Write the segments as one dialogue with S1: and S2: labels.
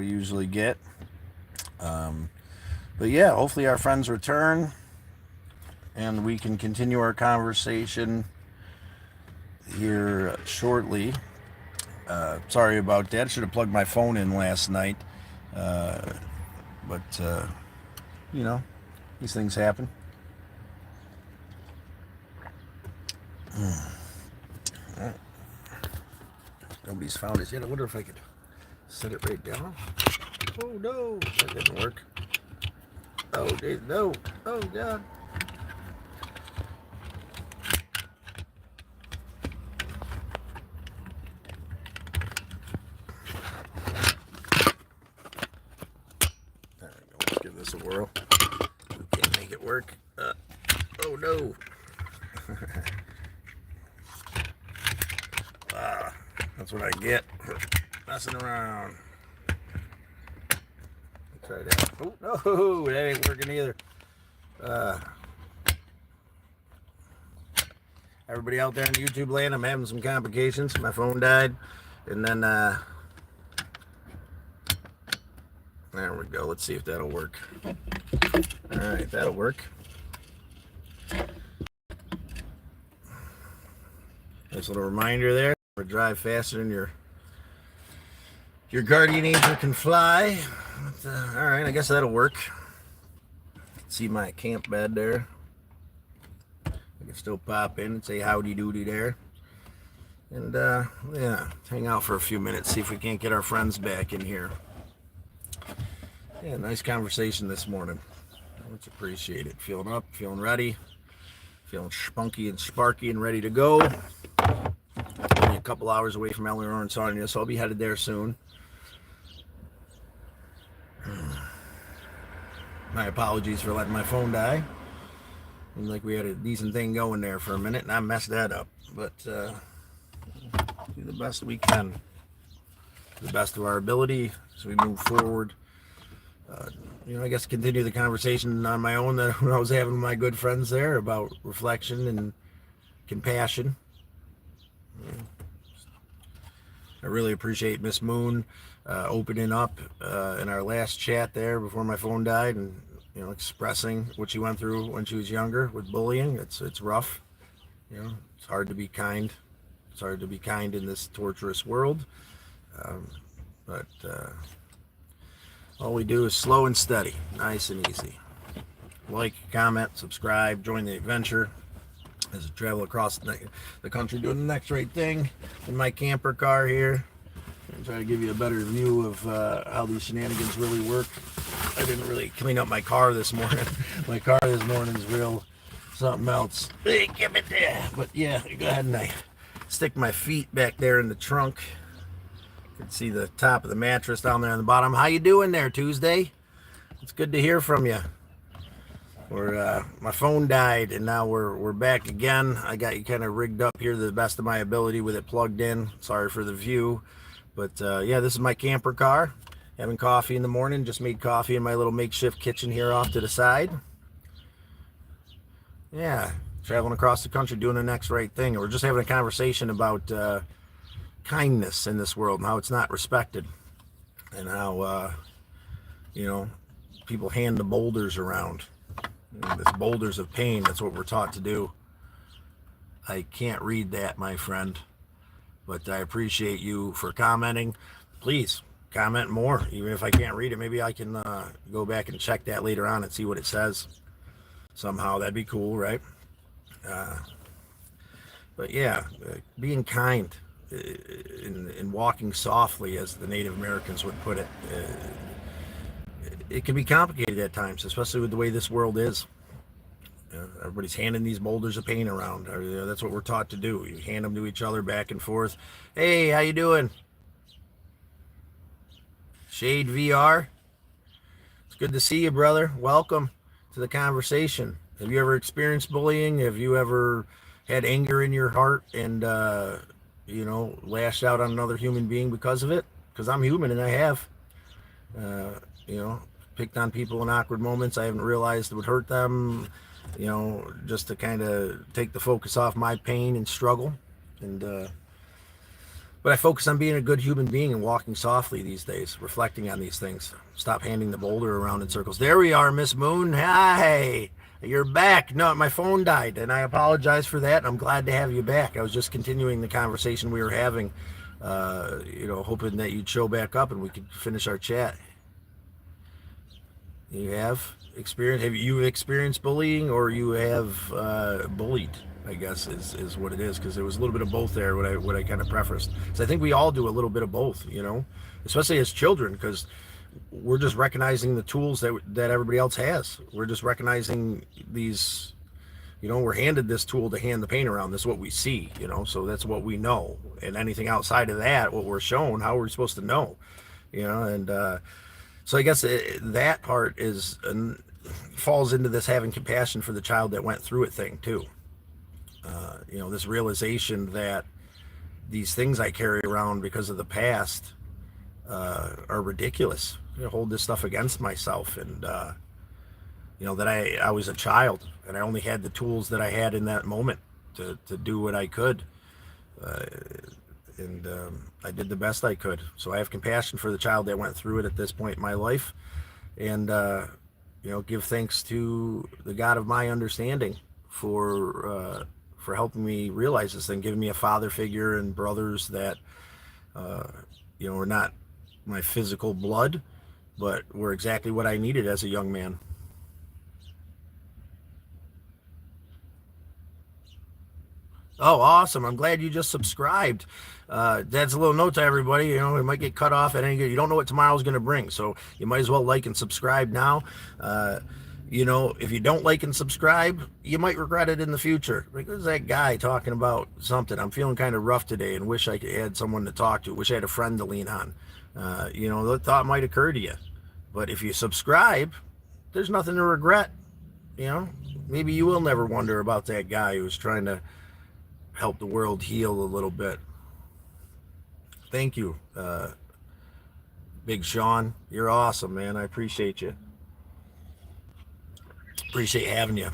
S1: we usually get. But yeah, hopefully our friends return and we can continue our conversation here shortly. Sorry about that. Should have plugged my phone in last night. Uh, but, you know, these things happen. Nobody's found it yet. I wonder if I could set it right down. Oh no, that didn't work. Oh, no. Oh God. There we go. Let's give this a whirl. We can't make it work. Oh no. That's what I get for messing around. Try that. Oh no, that ain't working either. Everybody out there in YouTube land, I'm having some complications. My phone died, and then there we go. Let's see if that'll work. All right, that'll work. Nice little reminder there. Drive faster than your guardian angel can fly. But, all right, I guess that'll work. See my camp bed there. I can still pop in and say howdy doody there. And yeah, hang out for a few minutes, see if we can't get our friends back in here. Yeah, nice conversation this morning. Much appreciated. Feeling up, feeling ready, feeling spunky and sparky and ready to go. Only a couple hours away from Eleanor and Sonia, so I'll be headed there soon. My apologies for letting my phone die. Seemed like we had a decent thing going there for a minute, and I messed that up. But do the best we can, to the best of our ability, as we move forward. I guess continue the conversation on my own that I was having with my good friends there about reflection and compassion. I really appreciate Miss Moon opening up in our last chat there before my phone died, and expressing what she went through when she was younger with bullying. It's rough. It's hard to be kind. It's hard to be kind in this torturous world. But all we do is slow and steady, nice and easy. Like, comment, subscribe, join the adventure as I travel across the country doing the next right thing in my camper car here. And try to give you a better view of how these shenanigans really work. I didn't really clean up my car this morning. My car this morning is real something else. Hey, give it there. But yeah, go ahead and I stick my feet back there in the trunk. You can see the top of the mattress down there on the bottom. How you doing there, Tuesday? It's good to hear from you. My phone died, and now we're back again. I got you kind of rigged up here to the best of my ability with it plugged in. Sorry for the view, but yeah, this is my camper car. Having coffee in the morning. Just made coffee in my little makeshift kitchen here off to the side. Yeah, traveling across the country doing the next right thing. We're just having a conversation about kindness in this world and how it's not respected, and how people hand the boulders around. This boulders of pain, that's what we're taught to do. I can't read that, my friend, but I appreciate you for commenting. Please comment more. Even if I can't read it, maybe I can go back and check that later on and see what it says somehow. That'd be cool, right? But yeah, being kind and walking softly, as the Native Americans would put it, it can be complicated at times, especially with the way this world is. Everybody's handing these boulders of pain around. That's what we're taught to do. You hand them to each other back and forth. Hey, how you doing? Shade VR. It's good to see you, brother. Welcome to the conversation. Have you ever experienced bullying? Have you ever had anger in your heart and lashed out on another human being because of it? Because I'm human, and I have. Picked on people in awkward moments I haven't realized it would hurt them, just to kind of take the focus off my pain and struggle. And But I focus on being a good human being and walking softly these days, reflecting on these things. Stop handing the boulder around in circles. There we are, Miss Moon. Hi, you're back. No, my phone died, and I apologize for that. I'm glad to have you back. I was just continuing the conversation we were having, hoping that you'd show back up and we could finish our chat. You have experienced bullying, or you have bullied? I guess is what it is, because there was a little bit of both there. What I kind of prefaced. So I think we all do a little bit of both, especially as children, because we're just recognizing the tools that everybody else has. We're just recognizing these. We're handed this tool to hand the paint around. This is what we see, so that's what we know. And anything outside of that, what we're shown, how we're supposed to know, and so I guess that part falls into this having compassion for the child that went through it thing too. This realization that these things I carry around because of the past are ridiculous. Hold this stuff against myself, and that I was a child and I only had the tools that I had in that moment to do what I could, and I did the best I could. So I have compassion for the child that went through it at this point in my life, and give thanks to the God of my understanding for helping me realize this thing, giving me a father figure and brothers that are not my physical blood, but were exactly what I needed as a young man. Oh, awesome. I'm glad you just subscribed. That's a little note to everybody. It might get cut off at any good. You don't know what tomorrow's going to bring, so you might as well like and subscribe now. If you don't like and subscribe, you might regret it in the future. Like, there's that guy talking about something. I'm feeling kind of rough today and wish I had someone to talk to. Wish I had a friend to lean on. The thought might occur to you. But if you subscribe, there's nothing to regret. Maybe you will never wonder about that guy who's trying to help the world heal a little bit. Thank you, Big Sean. You're awesome, man. I appreciate you. Appreciate having you.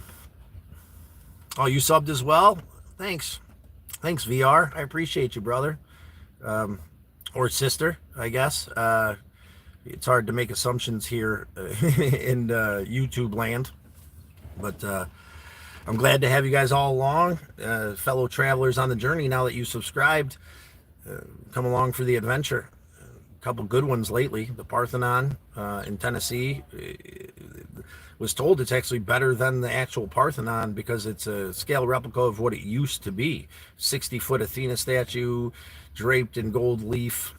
S1: Oh, you subbed as well? Thanks, VR. I appreciate you, brother. Or sister, I guess. It's hard to make assumptions here in YouTube land, but I'm glad to have you guys all along, fellow travelers on the journey. Now that you subscribed, come along for the adventure. A couple good ones lately. The Parthenon in Tennessee was told it's actually better than the actual Parthenon because it's a scale replica of what it used to be. 60-foot Athena statue draped in gold leaf,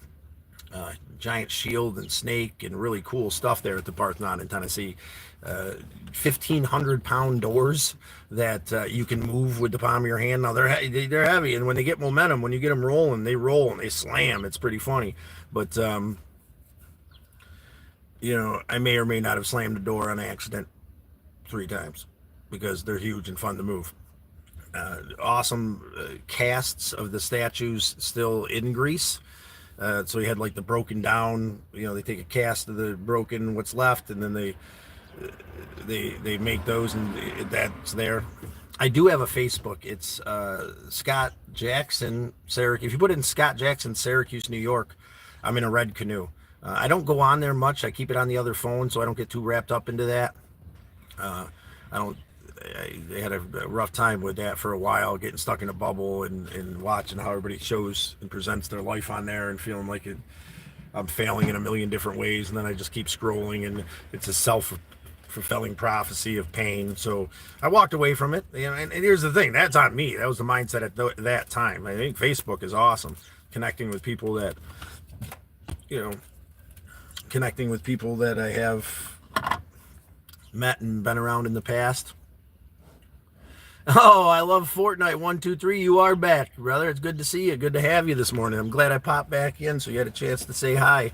S1: giant shield and snake, and really cool stuff there at the Parthenon in Tennessee. 1,500-pound doors that you can move with the palm of your hand. Now they're heavy, and when they get momentum, when you get them rolling, they roll and they slam. It's pretty funny. But I may or may not have slammed the door on accident 3 times because they're huge and fun to move. Awesome casts of the statues still in Greece. So you had like the broken down, they take a cast of the broken, what's left, and then they make those, and that's there. I do have a Facebook. It's Scott Jackson, Syracuse. If you put in Scott Jackson, Syracuse, New York, I'm in a red canoe. I don't go on there much. I keep it on the other phone so I don't get too wrapped up into that. I had a rough time with that for a while, getting stuck in a bubble and watching how everybody shows and presents their life on there and feeling like I'm failing in a million different ways. And then I just keep scrolling, and it's a self-fulfilling prophecy of pain. So I walked away from it. And here's the thing. That's on me. That was the mindset at that time. I think Facebook is awesome. Connecting with people that I have met and been around in the past. Oh, I love Fortnite 123. You are back, brother. It's good to see you. Good to have you this morning. I'm glad I popped back in so you had a chance to say hi.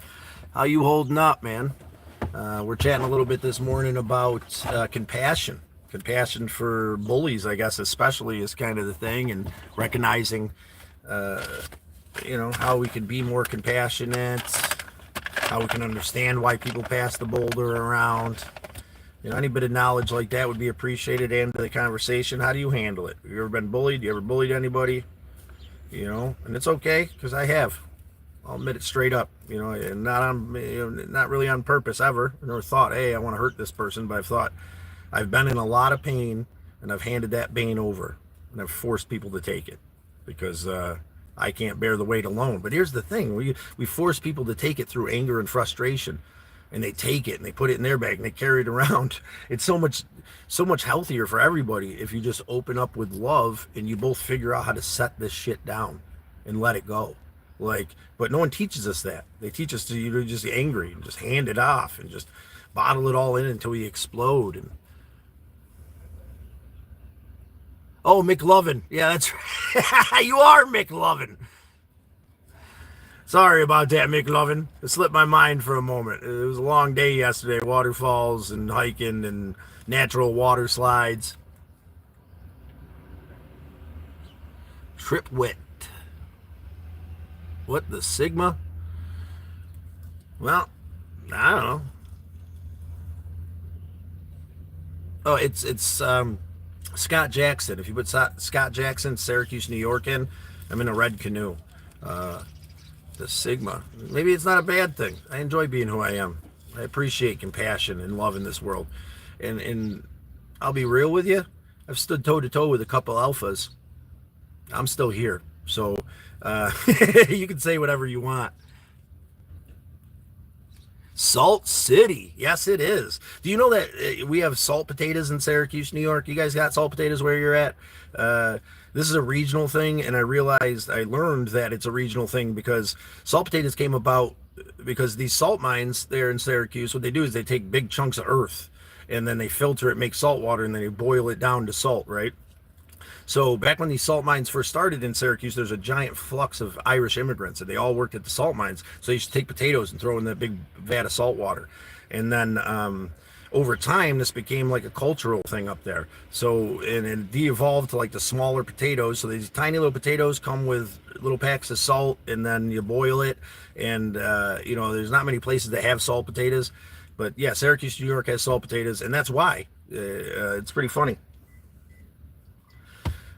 S1: How you holding up, man? We're chatting a little bit this morning about compassion. Compassion for bullies, I guess, especially is kind of the thing, and recognizing, how we can be more compassionate, how we can understand why people pass the boulder around. Any bit of knowledge like that would be appreciated. And the conversation, how do you handle it? Have you ever been bullied? You ever bullied anybody? And it's okay, because I have. I'll admit it straight up, and not really on purpose ever, nor thought, hey, I want to hurt this person, but I've thought I've been in a lot of pain, and I've handed that pain over, and I've forced people to take it because I can't bear the weight alone. But here's the thing: we force people to take it through anger and frustration, and they take it and they put it in their bag and they carry it around. It's so much healthier for everybody if you just open up with love and you both figure out how to set this shit down and let it go. But no one teaches us that. They teach us to just be angry and just hand it off and just bottle it all in until we explode. And oh, McLovin, yeah, that's right. You are McLovin. Sorry about that, McLovin. It slipped my mind for a moment. It was a long day yesterday. Waterfalls and hiking and natural water slides. Trip wet. What the Sigma? Well, I don't know. Oh, it's Scott Jackson. If you put Scott Jackson, Syracuse, New York in, I'm in a red canoe. The Sigma. Maybe it's not a bad thing. I enjoy being who I am. I appreciate compassion and love in this world. And I'll be real with you. I've stood toe to toe with a couple alphas. I'm still here. So you can say whatever you want. Salt City. Yes, it is. Do you know that we have salt potatoes in Syracuse, New York? You guys got salt potatoes where you're at? This is a regional thing, and I learned that it's a regional thing because salt potatoes came about because these salt mines there in Syracuse, what they do is they take big chunks of earth, and then they filter it, make salt water, and then they boil it down to salt, right? So back when these salt mines first started in Syracuse, there's a giant flux of Irish immigrants, and they all worked at the salt mines. So they used to take potatoes and throw in that big vat of salt water. And then over time, this became like a cultural thing up there. So, and it de-evolved to like the smaller potatoes. So these tiny little potatoes come with little packs of salt, and then you boil it. And, there's not many places that have salt potatoes. But yeah, Syracuse, New York has salt potatoes, and that's why. It's pretty funny.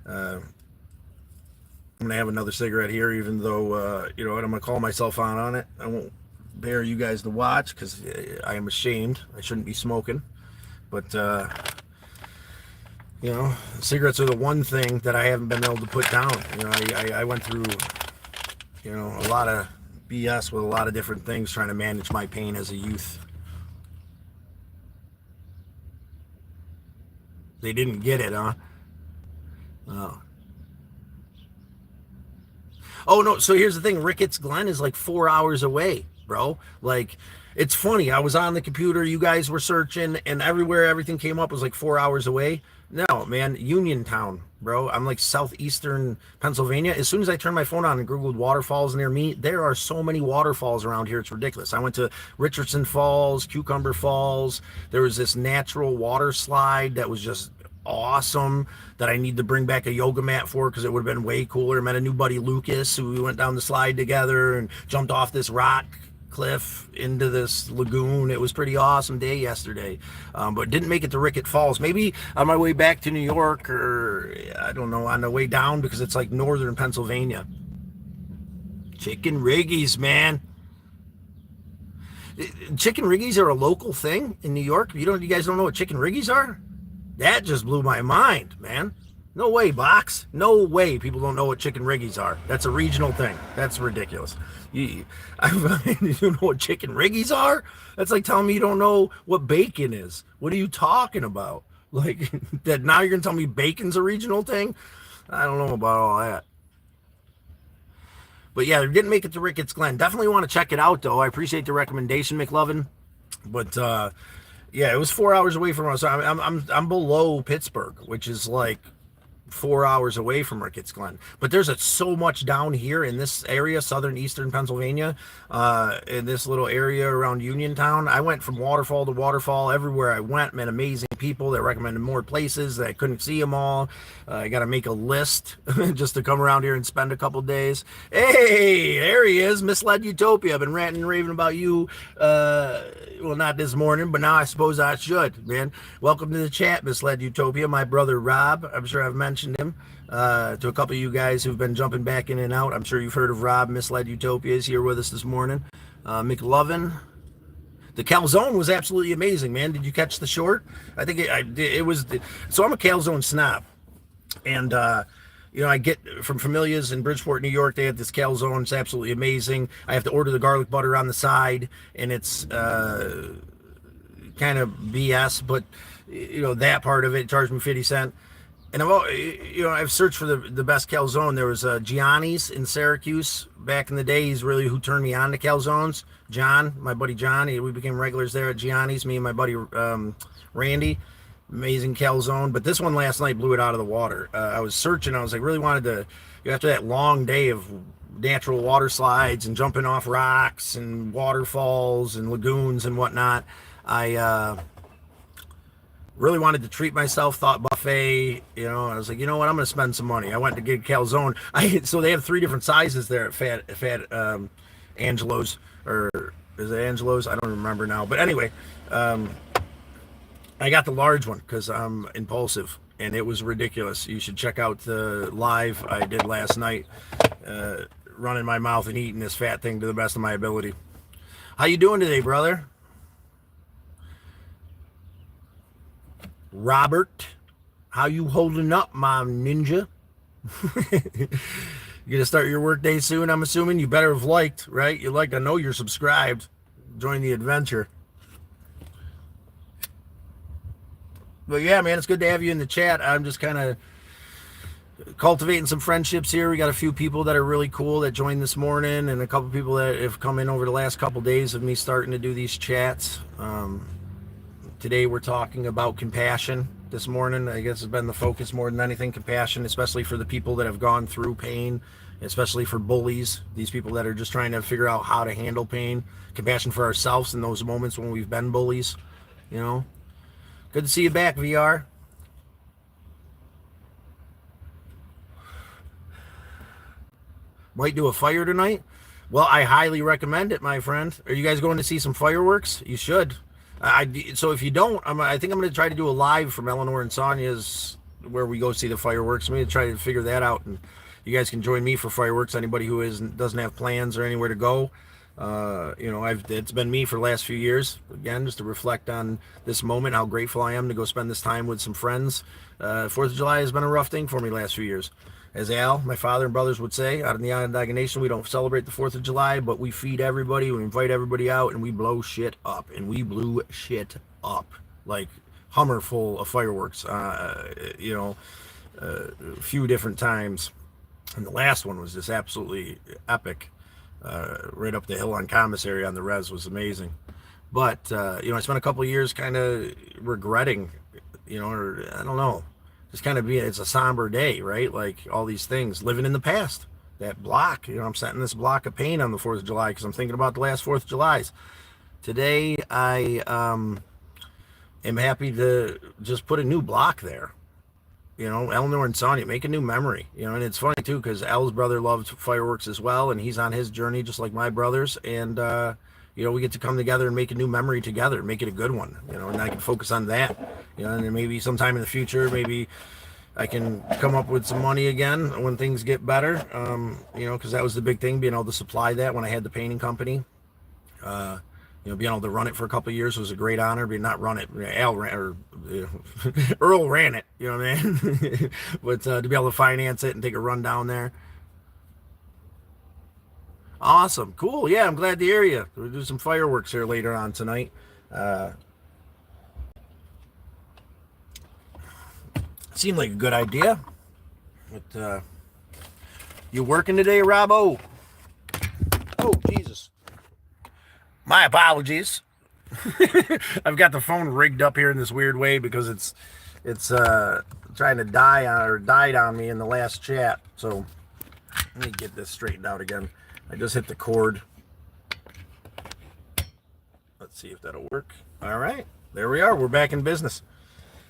S1: I'm gonna have another cigarette here, even though I'm gonna call myself on it. I won't bear you guys to watch because I am ashamed. I shouldn't be smoking, but cigarettes are the one thing that I haven't been able to put down. I went through a lot of BS with a lot of different things trying to manage my pain as a youth. They didn't get it, huh? Oh no, so here's the thing. Ricketts Glen is like 4 hours away, bro. Like, it's funny. I was on the computer, you guys were searching, and everywhere everything came up was like 4 hours away. No, man, Uniontown, bro. I'm like southeastern Pennsylvania. As soon as I turned my phone on and Googled waterfalls near me, there are so many waterfalls around here. It's ridiculous. I went to Richardson Falls, Cucumber Falls. There was this natural water slide that was just awesome that I need to bring back a yoga mat for because it would have been way cooler. Met a new buddy, Lucas, who we went down the slide together and jumped off this rock cliff into this lagoon. It was pretty awesome day yesterday, but didn't make it to Rickett Falls. Maybe on my way back to New York, or I don't know, on the way down, because it's like northern Pennsylvania. Chicken Riggies, man. Chicken Riggies are a local thing in New York. You guys don't know what Chicken Riggies are? That just blew my mind, man. No way, Box. No way people don't know what Chicken Riggies are. That's a regional thing. That's ridiculous. You know what Chicken Riggies are? That's like telling me you don't know what bacon is. What are you talking about? Like, that now you're going to tell me bacon's a regional thing? I don't know about all that. But yeah, they didn't make it to Ricketts Glen. Definitely want to check it out, though. I appreciate the recommendation, McLovin. But, yeah, it was 4 hours away from us. I'm below Pittsburgh, which is like 4 hours away from Ricketts Glen. But there's so much down here in this area, southern eastern Pennsylvania, in this little area around Uniontown. I went from waterfall to waterfall everywhere I went, met amazing people that recommended more places that I couldn't see them all. I got to make a list just to come around here and spend a couple days. Hey, there he is, Misled Utopia. I've been ranting and raving about you. Well, not this morning, but now I suppose I should, man. Welcome to the chat, Misled Utopia. My brother Rob, I'm sure I've mentioned him to a couple of you guys who've been jumping back in and out. I'm sure you've heard of Rob. Misled Utopia is here with us this morning. McLovin. The calzone was absolutely amazing, man. Did you catch the short? I think it was. So I'm a calzone snob, and I get from Familia's in Bridgeport, New York. They have this calzone. It's absolutely amazing. I have to order the garlic butter on the side, and it's kind of BS, but that part of it charged me 50 cents. And I've searched for the best calzone. There was Gianni's in Syracuse back in the day. He's really who turned me on to calzones. John, my buddy John, we became regulars there at Gianni's. Me and my buddy Randy, amazing calzone. But this one last night blew it out of the water. I was searching. I was like, really wanted to. After that long day of natural water slides and jumping off rocks and waterfalls and lagoons and whatnot, I really wanted to treat myself. Thought buffet, I was like, you know what, I'm gonna spend some money. I went to get calzone. So they have 3 different sizes there at Fat Angelo's, or is it Angelo's? I don't remember now. But anyway, I got the large one because I'm impulsive, and it was ridiculous. You should check out the live I did last night, running my mouth and eating this fat thing to the best of my ability. How you doing today, brother? Robert, how you holding up, my ninja? You gonna start your work day soon, I'm assuming? You better have liked, right? You liked, I know you're subscribed. Join the adventure. But yeah, man, it's good to have you in the chat. I'm just kind of cultivating some friendships here. We got a few people that are really cool that joined this morning, and a couple people that have come in over the last couple days of me starting to do these chats. Today we're talking about compassion this morning. I guess it's been the focus more than anything, compassion, especially for the people that have gone through pain, especially for bullies, these people that are just trying to figure out how to handle pain, compassion for ourselves in those moments when we've been bullies, Good to see you back, VR. Might do a fire tonight. Well, I highly recommend it, my friend. Are you guys going to see some fireworks? You should. So if you don't, I think I'm going to try to do a live from Eleanor and Sonia's where we go see the fireworks. I'm going to try to figure that out, and you guys can join me for fireworks. Anybody who doesn't have plans or anywhere to go, it's been me for the last few years. Again, just to reflect on this moment, how grateful I am to go spend this time with some friends. 4th of July has been a rough thing for me the last few years. As Al, my father and brothers would say, out in the Onondaga Nation, we don't celebrate the 4th of July, but we feed everybody, we invite everybody out, and we blow shit up. And we blew shit up, like Hummer full of fireworks, a few different times. And the last one was just absolutely epic. Right up the hill on Commissary on the res was amazing. But, I spent a couple of years kind of regretting, or I don't know. Just kind of it's a somber day, right? Like all these things, living in the past, that block, I'm setting this block of pain on the 4th of July because I'm thinking about the last 4th of Julys. Today, I am happy to just put a new block there. Eleanor and Sonia, make a new memory, and it's funny too, because El's brother loved fireworks as well, and he's on his journey just like my brothers, and, we get to come together and make a new memory together, make it a good one, and I can focus on that, and then maybe sometime in the future, maybe I can come up with some money again when things get better, because that was the big thing, being able to supply that when I had the painting company. Being able to run it for a couple of years was a great honor. Not run it, Al ran, or Earl ran it, you know what I mean? But to be able to finance it and take a run down there. Awesome. Cool. Yeah, I'm glad to hear you. We'll do some fireworks here later on tonight. Seemed like a good idea. But you working today, Robbo? Oh, Jesus. My apologies. I've got the phone rigged up here in this weird way because it's trying to died on me in the last chat. So let me get this straightened out again. I just hit the cord. Let's see if that'll work. All right, there we are. We're back in business.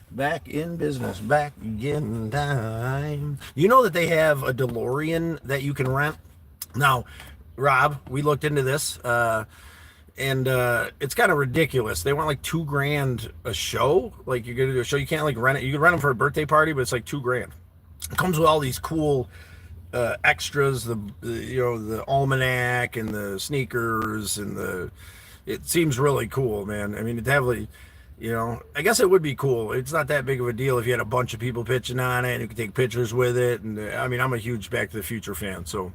S1: Back in business, back in time. You know that they have a DeLorean that you can rent? Now, Rob, we looked into this, and it's kind of ridiculous. They want like 2 grand a show. Like you're gonna do a show, you can't like rent it. You can rent them for a birthday party, but it's like 2 grand. It comes with all these cool extras, the almanac and the sneakers and the. It seems really cool, man. I mean, it definitely. I guess it would be cool. It's not that big of a deal if you had a bunch of people pitching on it and you could take pictures with it. And I mean, I'm a huge Back to the Future fan, so.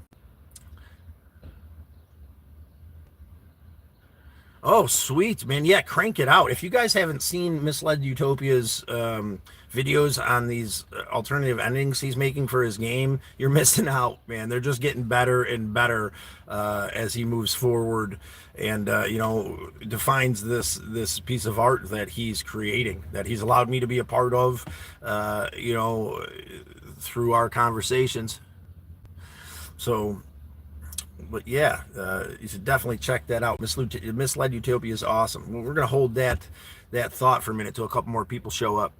S1: Oh, sweet, man. Yeah, crank it out. If you guys haven't seen Misled Utopia's videos on these alternative endings he's making for his game, you're missing out, man. They're just getting better and better as he moves forward and, defines this piece of art that he's creating, that he's allowed me to be a part of, through our conversations. So, but yeah, you should definitely check that out. Misled Utopia is awesome. Well, we're gonna hold that thought for a minute till a couple more people show up.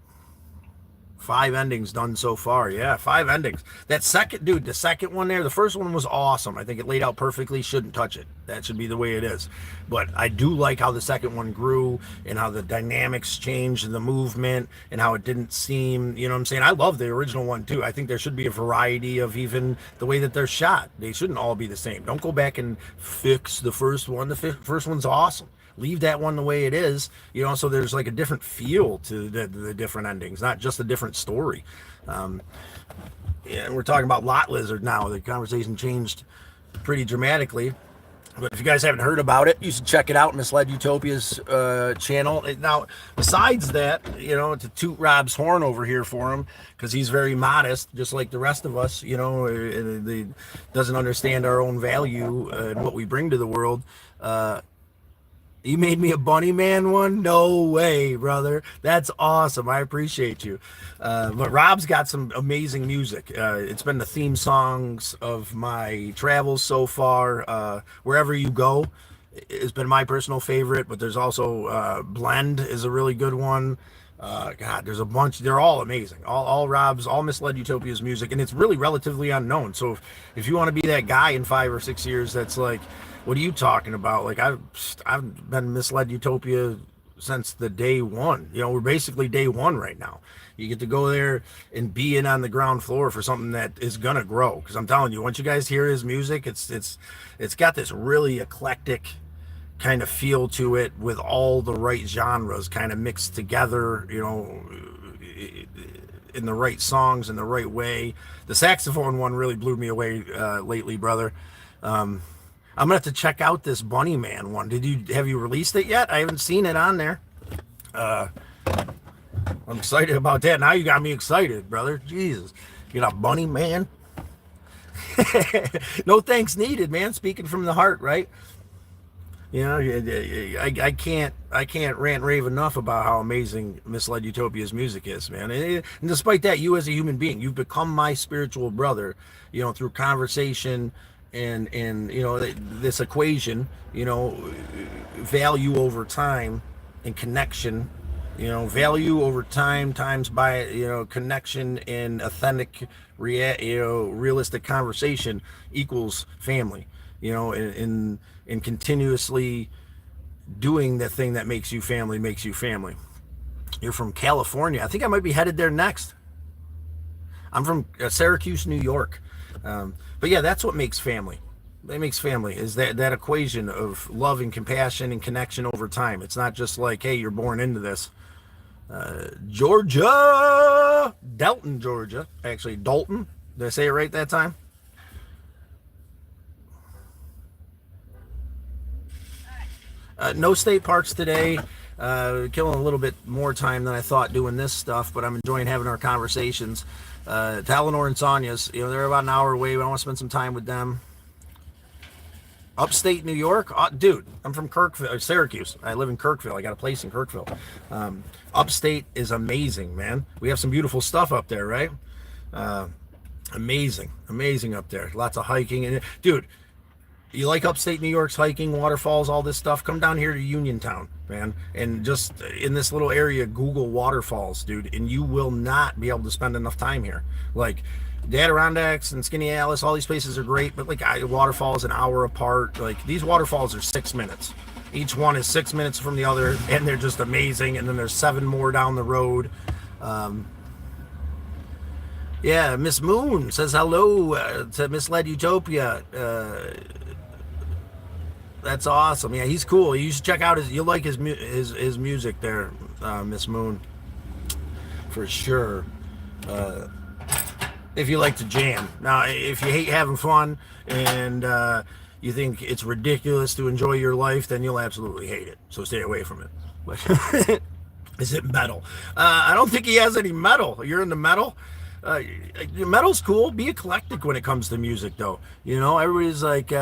S1: 5 endings done so far. Yeah, 5 endings. That second, dude, the second one there, the first one was awesome. I think it laid out perfectly. Shouldn't touch it. That should be the way it is. But I do like how the second one grew and how the dynamics changed and the movement and how it didn't seem, you know what I'm saying? I love the original one too. I think there should be a variety of even the way that they're shot. They shouldn't all be the same. Don't go back and fix the first one. The first one's awesome. Leave that one the way it is, so there's like a different feel to the different endings, not just a different story. Yeah, we're talking about Lot Lizard now. The conversation changed pretty dramatically. But if you guys haven't heard about it, you should check it out. Misled Utopia's channel. Now, besides that, to toot Rob's horn over here for him, because he's very modest, just like the rest of us, he doesn't understand our own value and what we bring to the world. You made me a Bunny Man one? No way, brother. That's awesome. I appreciate you. But Rob's got some amazing music. It's been the theme songs of my travels so far. Wherever You Go has been my personal favorite, but there's also Blend is a really good one. God, there's a bunch. They're all amazing. All Misled Utopia's music, and it's really relatively unknown. So if you want to be that guy in 5 or 6 years that's like, what are you talking about? Like I've been Misled Utopia since the day one. We're basically day one right now. You get to go there and be in on the ground floor for something that is gonna grow. Because I'm telling you, once you guys hear his music, it's got this really eclectic kind of feel to it with all the right genres kind of mixed together. In the right songs in the right way. The saxophone one really blew me away lately, brother. I'm gonna have to check out this Bunny Man one. Have you released it yet? I haven't seen it on there. I'm excited about that. Now you got me excited, brother. Jesus, you got Bunny Man. No thanks needed, man. Speaking from the heart, right? I can't rant and rave enough about how amazing Misled Utopia's music is, man. And despite that, you as a human being, you've become my spiritual brother, through conversation and this equation, value over time and connection, value over time times by, connection and authentic, realistic conversation equals family, and continuously doing the thing that makes you family. You're from California. I think I might be headed there next. I'm from Syracuse, New York. But yeah, that's what makes family. That makes family is that equation of love and compassion and connection over time. It's not just like, hey, you're born into this. Georgia, Dalton, Georgia. Actually, Dalton. Did I say it right that time? No state parks today. Killing a little bit more time than I thought doing this stuff, but I'm enjoying having our conversations. To Eleanor and Sonia's, they're about an hour away. I want to spend some time with them. Upstate New York, dude, I'm from Syracuse. I live in Kirkville. I got a place in Kirkville. Upstate is amazing, man. We have some beautiful stuff up there, right? Amazing up there. Lots of hiking, and dude, You like upstate New York's hiking, waterfalls, all this stuff, come down here to Uniontown, man. And just in this little area, Google waterfalls, dude, and you will not be able to spend enough time here. Like, the Adirondacks and Skinny Alice, all these places are great, but like waterfalls an hour apart. Like, these waterfalls are 6 minutes. Each one is 6 minutes from the other, and they're just amazing. And then there's 7 more down the road. Yeah, Miss Moon says hello to Misled Utopia. That's awesome. Yeah, he's cool. You should check out you'll like his music there, Miss Moon, for sure. If you like to jam. Now, if you hate having fun and you think it's ridiculous to enjoy your life, then you'll absolutely hate it. So stay away from it. But is it metal? I don't think he has any metal. You're into metal? Metal's cool. Be eclectic when it comes to music, though. You know, everybody's like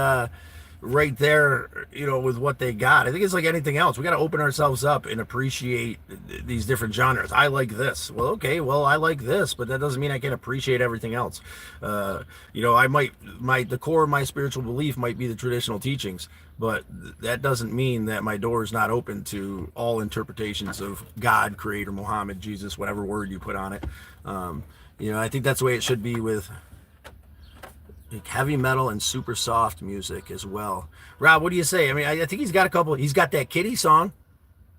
S1: right there, you know, with what they got. I think it's like anything else. We got to open ourselves up and appreciate these different genres. I like this. Well, okay, well, I like this, but that doesn't mean I can appreciate everything else. You know, the core of my spiritual belief might be the traditional teachings, but that doesn't mean that my door is not open to all interpretations of God, Creator, Muhammad, Jesus, whatever word you put on it. You know, I think that's the way it should be with like heavy metal and super soft music as well. Rob, what do you say? I mean, I think he's got a couple. He's got that kitty song.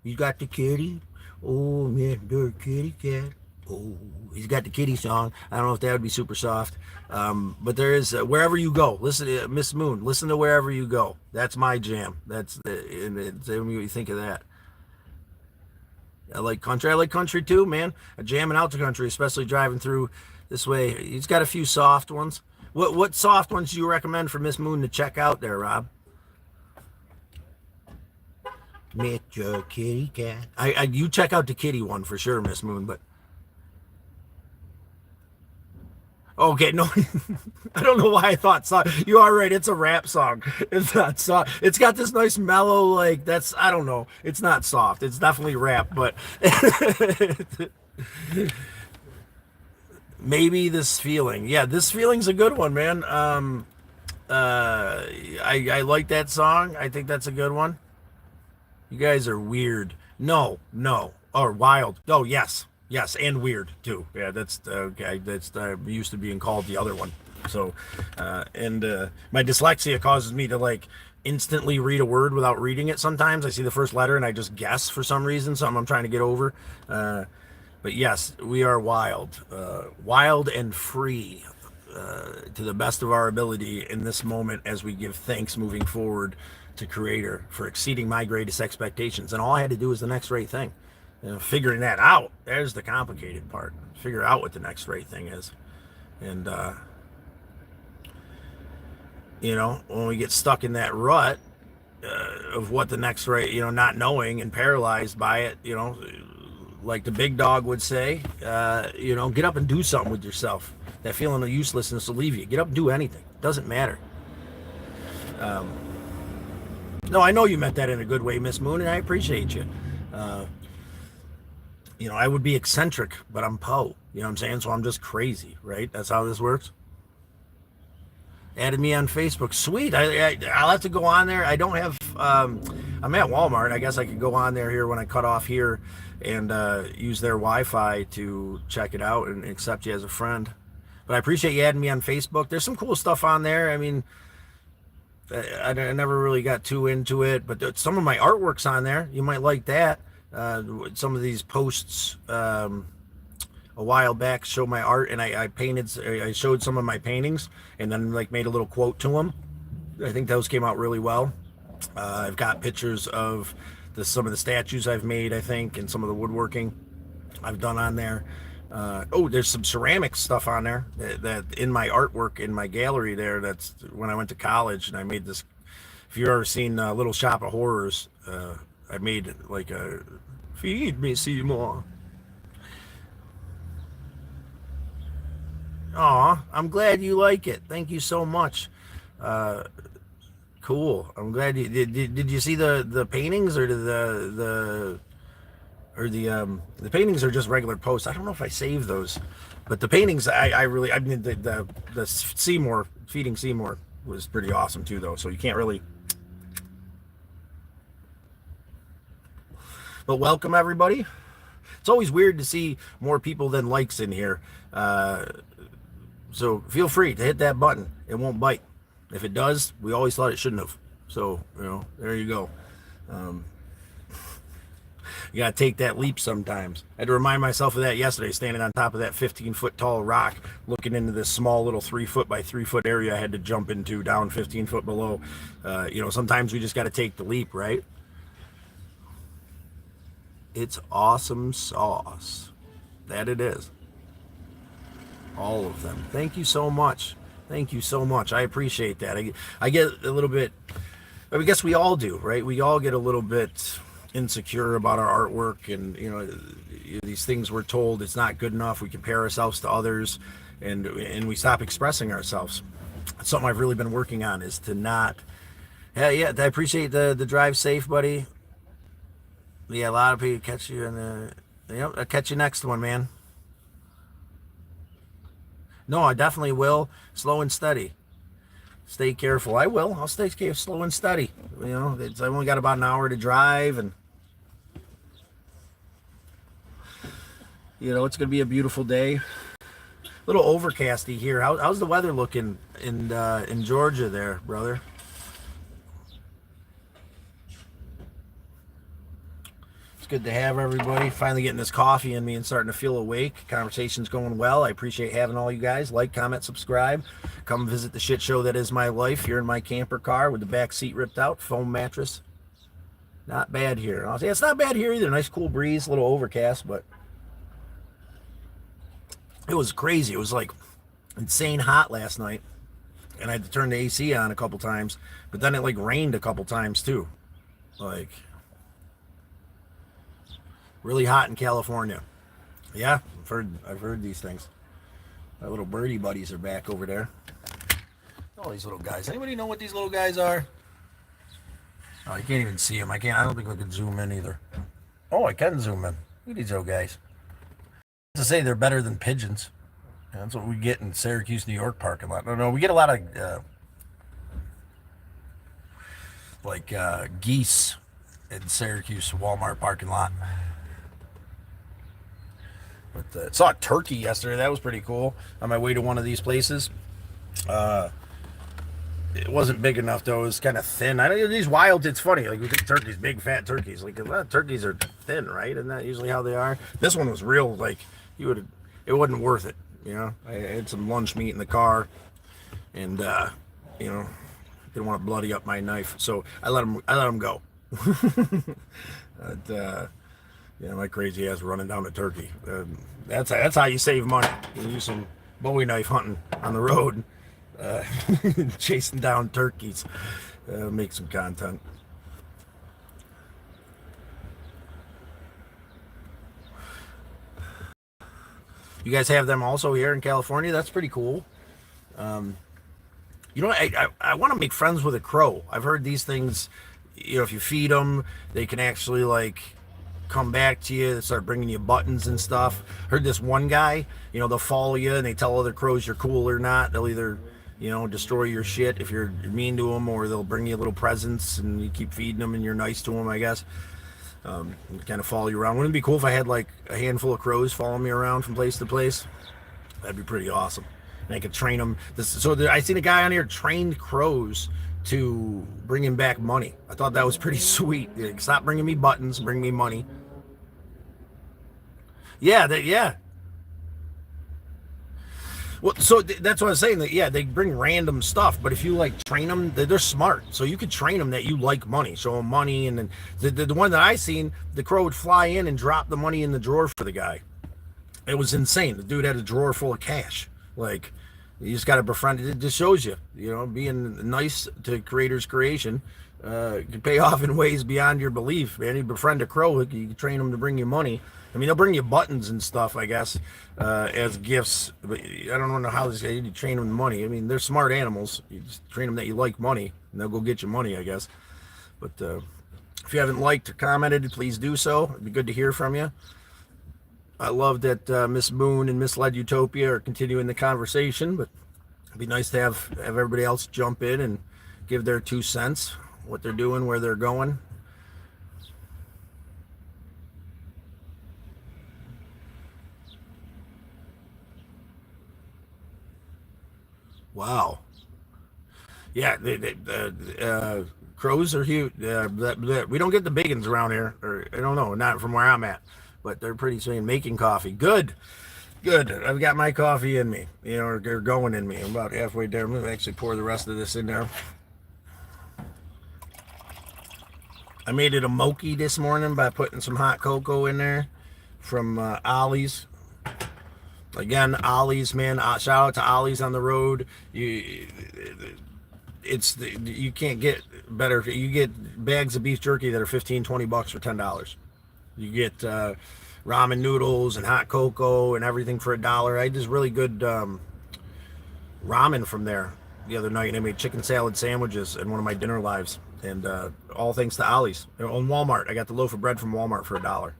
S1: You got the kitty. Oh, man, the kitty cat. Oh, he's got the kitty song. I don't know if that would be super soft. But there is Wherever You Go. Listen to Miss Moon. Listen to Wherever You Go. That's my jam. Tell me what you think of that. I like country. I like country too, man. Jamming out to country, especially driving through this way. He's got a few soft ones. What soft ones do you recommend for Miss Moon to check out there, Rob? Met your kitty cat. You check out the kitty one for sure, Miss Moon. But okay, no, I don't know why I thought soft. You are right. It's a rap song. It's not soft. It's got this nice mellow, like I don't know. It's not soft. It's definitely rap, but maybe This Feeling. Yeah, This Feeling's a good one, man. I like that song. I think that's a good one. You guys are weird. No, or wild. Oh, yes, and weird too. Yeah, that's okay. That's used to being called the other one. So, and my dyslexia causes me to like instantly read a word without reading it. Sometimes I see the first letter and I just guess for some reason. Something I'm trying to get over. But yes, we are wild and free to the best of our ability in this moment as we give thanks moving forward to Creator for exceeding my greatest expectations. And all I had to do was the next right thing. You know, figuring that out, there's the complicated part. Figure out what the next right thing is. And, you know, when we get stuck in that rut of what the next right, you know, not knowing and paralyzed by it, you know, like the big dog would say, you know, get up and do something with yourself. That feeling of uselessness will leave you. Get up and do anything. Doesn't matter. No, I know you meant that in a good way, Miss Moon, and I appreciate you. You know, I would be eccentric, but I'm Poe. You know what I'm saying? So I'm just crazy, right? That's how this works. Added me on Facebook. Sweet. I'll have to go on there. I don't have. I'm at Walmart. I guess I could go on there here when I cut off here and use their Wi-Fi to check it out and accept you as a friend. But I appreciate you adding me on Facebook. There's some cool stuff on there. I mean, I never really got too into it, but some of my artwork's on there. You might like that. Some of these posts a while back show my art, and I showed some of my paintings and then like made a little quote to them. I think those came out really well. I've got pictures of some of the statues I've made, I think, and some of the woodworking I've done on there. There's some ceramic stuff on there that in my artwork in my gallery there. That's when I went to college and I made this. If you've ever seen Little Shop of Horrors, I made like a feed me Seymour. Aw, I'm glad you like it. Thank you so much. Cool. I'm glad you did you see the paintings or the paintings are just regular posts. I don't know if I saved those, but the paintings I mean the Seymour, feeding Seymour. was pretty awesome too, though. So you can't really. But welcome everybody. It's always weird to see more people than likes in here. So feel free to hit that button. It won't bite. If it does, we always thought it shouldn't have. So, there you go. You got to take that leap sometimes. I had to remind myself of that yesterday, standing on top of that 15-foot tall rock, looking into this small little 3-foot by 3-foot area I had to jump into down 15 foot below. Sometimes we just got to take the leap, right? It's awesome sauce. That it is. All of them. Thank you so much. Thank you so much. I appreciate that. I get a little bit, I guess we all do, right? We all get a little bit insecure about our artwork, and these things we're told it's not good enough. We compare ourselves to others, and we stop expressing ourselves. It's something I've really been working on, is to not. Yeah, I appreciate the drive safe, buddy. Yeah, a lot of people catch you in the. I'll catch you next one, man. No, I definitely will. Slow and steady. Stay careful. I will. I'll stay slow and steady. I've only got about an hour to drive, and it's going to be a beautiful day. A little overcasty here. How's the weather looking in Georgia there, brother? It's good to have everybody. Finally getting this coffee in me and starting to feel awake. Conversation's going well. I appreciate having all you guys. Like, comment, subscribe. Come visit the shit show that is my life here in my camper car with the back seat ripped out, foam mattress. Not bad here. I'll say it's not bad here either. Nice cool breeze, a little overcast, but it was crazy. It was like insane hot last night, and I had to turn the AC on a couple times, but then it like rained a couple times too. Like really hot in California. Yeah, I've heard these things. My little birdie buddies are back over there. All these little guys. Anybody know what these little guys are? Oh, you can't even see them. I don't think I can zoom in either. Oh, I can zoom in. Look at these little guys. To say they're better than pigeons. That's what we get in Syracuse, New York parking lot. No, we get a lot of geese in Syracuse Walmart parking lot. But saw a turkey yesterday. That was pretty cool. On my way to one of these places. It wasn't big enough though. It was kind of thin. I know these wild. It's funny. Like we think turkeys, big fat turkeys. Like a lot of turkeys are thin, right? Isn't that usually how they are? This one was real. Like it wasn't worth it. I had some lunch meat in the car, and didn't want to bloody up my knife, so I let him go. But, my crazy ass running down a turkey. That's how you save money. You use some Bowie knife hunting on the road. Chasing down turkeys, make some content. You guys have them also here in California. That's pretty cool. I want to make friends with a crow. I've heard these things. If you feed them, they can actually come back to you and start bringing you buttons and stuff. Heard this one guy. They'll follow you and they tell other crows you're cool or not. They'll either destroy your shit if you're mean to them, or they'll bring you little presents and you keep feeding them and you're nice to them, I guess. And kind of follow you around. Wouldn't it be cool if I had a handful of crows following me around from place to place? That'd be pretty awesome. And I could train them. I seen a guy on here trained crows to bring him back money. I thought that was pretty sweet. Stop bringing me buttons, bring me money. Yeah. Well, so that's what I was saying. That they bring random stuff, but if you train them, they're smart. So you could train them that you like money, show them money, and then the one that I seen, the crow would fly in and drop the money in the drawer for the guy. It was insane. The dude had a drawer full of cash. You just got to befriend. It just shows you, being nice to creators' creation can pay off in ways beyond your belief. Man, you befriend a crow, you can train them to bring you money. I mean, they'll bring you buttons and stuff, I guess, as gifts. But I don't know how you train them money. I mean, they're smart animals. You just train them that you like money, and they'll go get you money, I guess. But if you haven't liked or commented, please do so. It'd be good to hear from you. I love that Miss Moon and Misled Utopia are continuing the conversation, but It'd be nice to have everybody else jump in and give their 2 cents, what they're doing, where they're going. Wow. Yeah, crows are huge. We don't get the big ones around here, or I don't know, not from where I'm at, but they're pretty soon making coffee. Good, good. I've got my coffee in me, or going in me. I'm about halfway there. I'm gonna actually pour the rest of this in there. I made it a mochi this morning by putting some hot cocoa in there from Ollie's. Again, Ollie's, man. Shout out to Ollie's on the road. You can't get better. You get bags of beef jerky that are 15, $20 for $10. You get ramen noodles and hot cocoa and everything for $1. I had this really good ramen from there the other night, and I made chicken salad sandwiches in one of my dinner lives, and all thanks to Ollie's. On Walmart, I got the loaf of bread from Walmart for $1.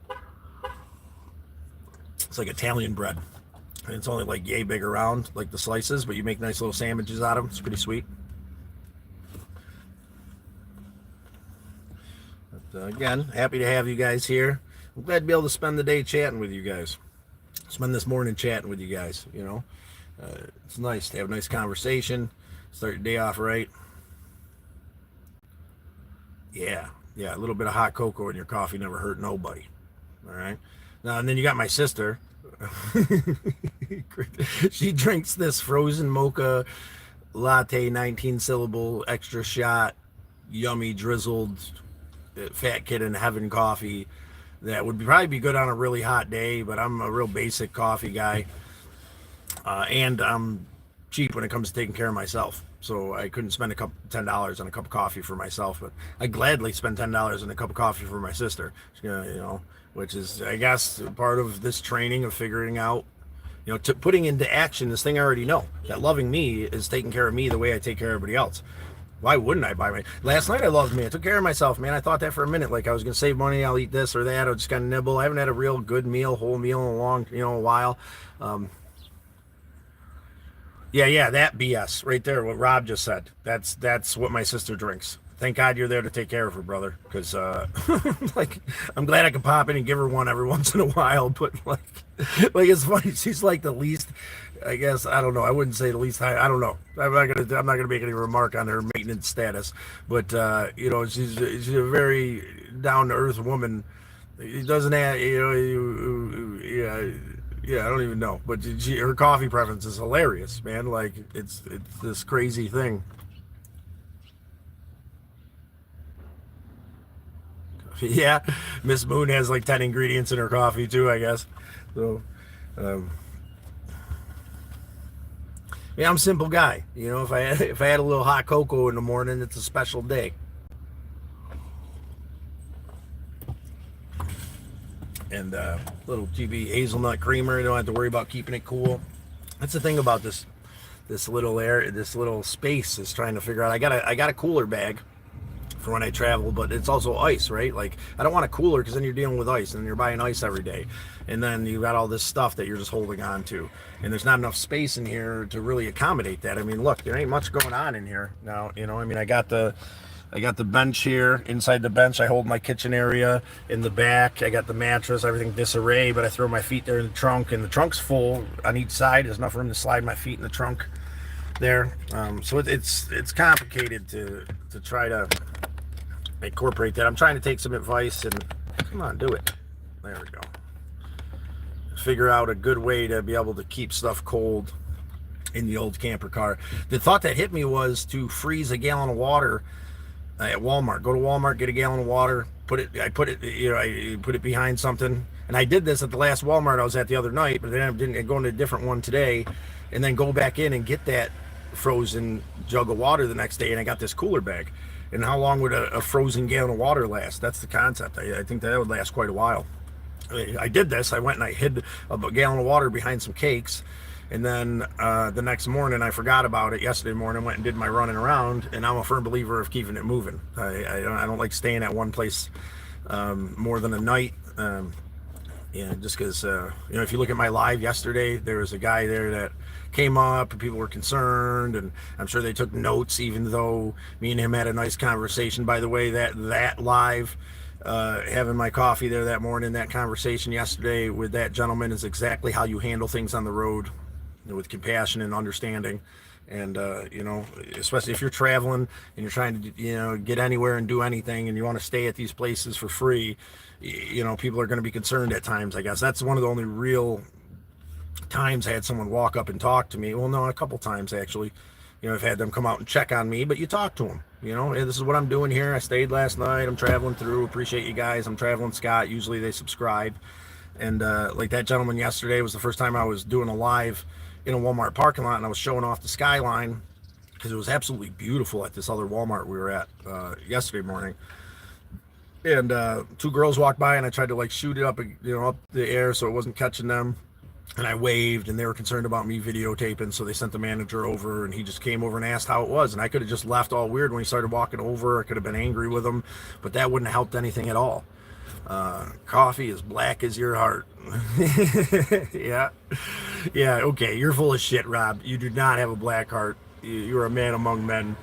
S1: It's like Italian bread, and it's only like yay big around, like the slices, but you make nice little sandwiches out of them. It's pretty sweet. But again, happy to have you guys here. I'm glad to be able to spend the day chatting with you guys. Spend this morning chatting with you guys. It's nice to have a nice conversation. Start your day off right. Yeah, a little bit of hot cocoa in your coffee never hurt nobody. All right. Now, and then you got my sister. She drinks this frozen mocha latte, 19 syllable, extra shot, yummy, drizzled, fat kid in heaven coffee that would probably be good on a really hot day, but I'm a real basic coffee guy. And I'm cheap when it comes to taking care of myself. So I couldn't spend $10 on a cup of coffee for myself, but I gladly spend $10 on a cup of coffee for my sister, which is, I guess, part of this training of figuring out, putting into action this thing I already know, that loving me is taking care of me the way I take care of everybody else. Why wouldn't I buy my... Last night I loved me. I took care of myself, man. I thought that for a minute. Like I was going to save money. I'll eat this or that. I'll just kind of nibble. I haven't had a real good meal, whole meal in a while. Yeah, that BS right there, what Rob just said. That's what my sister drinks. Thank God you're there to take care of her, brother. Because, like, I'm glad I can pop in and give her one every once in a while. But, like it's funny. She's like the least... I guess, I don't know. I wouldn't say the least high. I don't know. I'm not gonna make any remark on her maintenance status, but she's a very down to earth woman. It doesn't have, yeah. I don't even know, but her coffee preference is hilarious, man. Like it's this crazy thing. Yeah, Miss Moon has like 10 ingredients in her coffee too, I guess. So. Yeah, I'm a simple guy. If I had a little hot cocoa in the morning, it's a special day. And little GB hazelnut creamer. You don't have to worry about keeping it cool. That's the thing about this little space is trying to figure out. I got a cooler bag for when I travel, but it's also ice, right? Like I don't want a cooler because then you're dealing with ice and you're buying ice every day, and then you got all this stuff that you're just holding on to, and there's not enough space in here to really accommodate that. I mean, look, there ain't much going on in here now. I got the bench here. Inside the bench, I hold my kitchen area. In the back, I got the mattress, everything disarray, but I throw my feet there in the trunk, and the trunk's full on each side. There's enough room to slide my feet in the trunk there. So it's complicated to try to incorporate that. I'm trying to take some advice and come on, do it. There we go. Figure out a good way to be able to keep stuff cold in the old camper car. The thought that hit me was to freeze a gallon of water at Walmart. Go to Walmart, get a gallon of water, I put it behind something. And I did this at the last Walmart I was at the other night, but then I didn't go into a different one today, and then go back in and get that frozen jug of water the next day, and I got this cooler bag. And how long would a frozen gallon of water last? That's the concept. I think that would last quite a while. I did this. I went and I hid a gallon of water behind some cakes. And then the next morning, I forgot about it. Yesterday morning, went and did my running around. And I'm a firm believer of keeping it moving. I don't like staying at one place more than a night. Yeah, just because, if you look at my live yesterday, there was a guy there that came up and people were concerned, and I'm sure they took notes, even though me and him had a nice conversation. By the way, that live, having my coffee there that morning, that conversation yesterday with that gentleman is exactly how you handle things on the road, with compassion and understanding. And especially if you're traveling and you're trying to get anywhere and do anything, and you want to stay at these places for free, people are going to be concerned at times. I guess that's one of the only real times I had someone walk up and talk to me. Well, no, a couple times actually. I've had them come out and check on me, but you talk to them. Hey, this is what I'm doing here. I stayed last night. I'm traveling through. Appreciate you guys. I'm traveling Scott. Usually they subscribe. And like that gentleman yesterday was the first time I was doing a live in a Walmart parking lot, and I was showing off the skyline because it was absolutely beautiful at this other Walmart we were at yesterday morning. And two girls walked by, and I tried to like shoot it up, up the air so it wasn't catching them. And I waved, and they were concerned about me videotaping, so they sent the manager over, and he just came over and asked how it was. And I could have just left all weird when he started walking over. I could have been angry with him, but that wouldn't have helped anything at all. Coffee is black as your heart. Yeah. Yeah, okay, you're full of shit, Rob. You do not have a black heart. You're a man among men.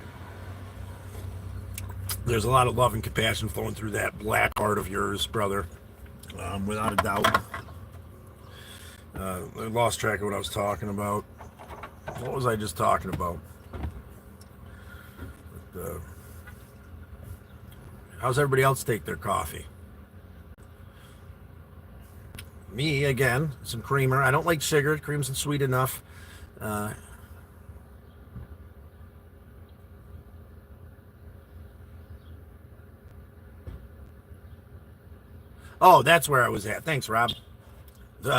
S1: There's a lot of love and compassion flowing through that black heart of yours, brother. Without a doubt. I lost track of what I was talking about. What was I just talking about? How's everybody else take their coffee? Me, again, some creamer. I don't like sugar. Cream's not sweet enough. Uh, oh, that's where I was at. Thanks, Rob.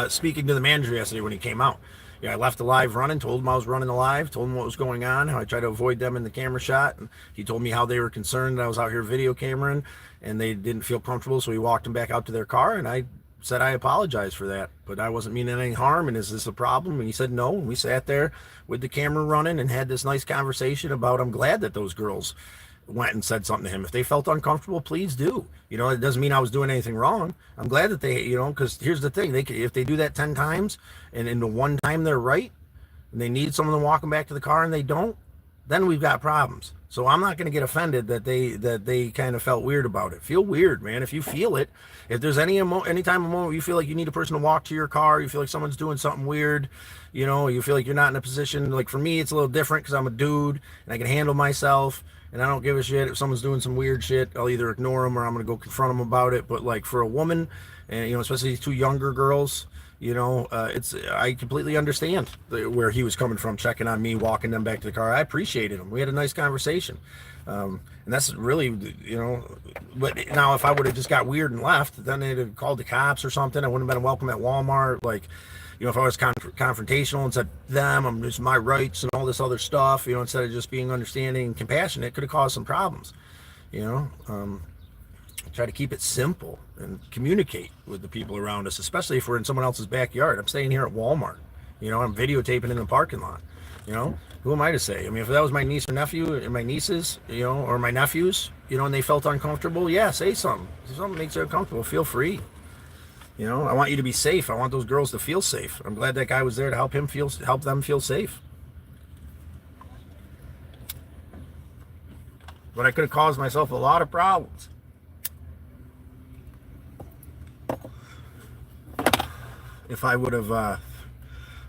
S1: Speaking to the manager yesterday when he came out. Yeah, I left the live running, told him I was running the live, told him what was going on, how I tried to avoid them in the camera shot. And he told me how they were concerned that I was out here video cameraing and they didn't feel comfortable. So he walked them back out to their car, and I said I apologize for that, but I wasn't meaning any harm. And is this a problem? And he said no. And we sat there with the camera running and had this nice conversation about I'm glad that those girls went and said something to him. If they felt uncomfortable, please do. It doesn't mean I was doing anything wrong. I'm glad that they, because here's the thing: if they do that 10 times, and in the one time they're right, and they need someone to walk them back to the car, and they don't, then we've got problems. So I'm not going to get offended that they kind of felt weird about it. Feel weird, man. If you feel it, if there's any time a moment you feel like you need a person to walk to your car, you feel like someone's doing something weird, you feel like you're not in a position. Like for me, it's a little different because I'm a dude and I can handle myself. And I don't give a shit if someone's doing some weird shit. I'll either ignore them or I'm gonna go confront them about it. But like for a woman, and especially these two younger girls, I completely understand where he was coming from, checking on me, walking them back to the car. I appreciated him. We had a nice conversation, and that's really, But now, if I would have just got weird and left, then they'd have called the cops or something. I wouldn't have been welcome at Walmart. Like, if I was confrontational and said I'm just my rights and all this other stuff, instead of just being understanding and compassionate, it could have caused some problems. Try to keep it simple and communicate with the people around us, especially if we're in someone else's backyard. I'm staying here at Walmart. I'm videotaping in the parking lot. Who am I to say? I mean, if that was my niece or nephew and my nieces, or my nephews, and they felt uncomfortable, yeah, say something. If something makes you uncomfortable, feel free. I want you to be safe. I want those girls to feel safe. I'm glad that guy was there to help them feel safe. But I could have caused myself a lot of problems. If I would have,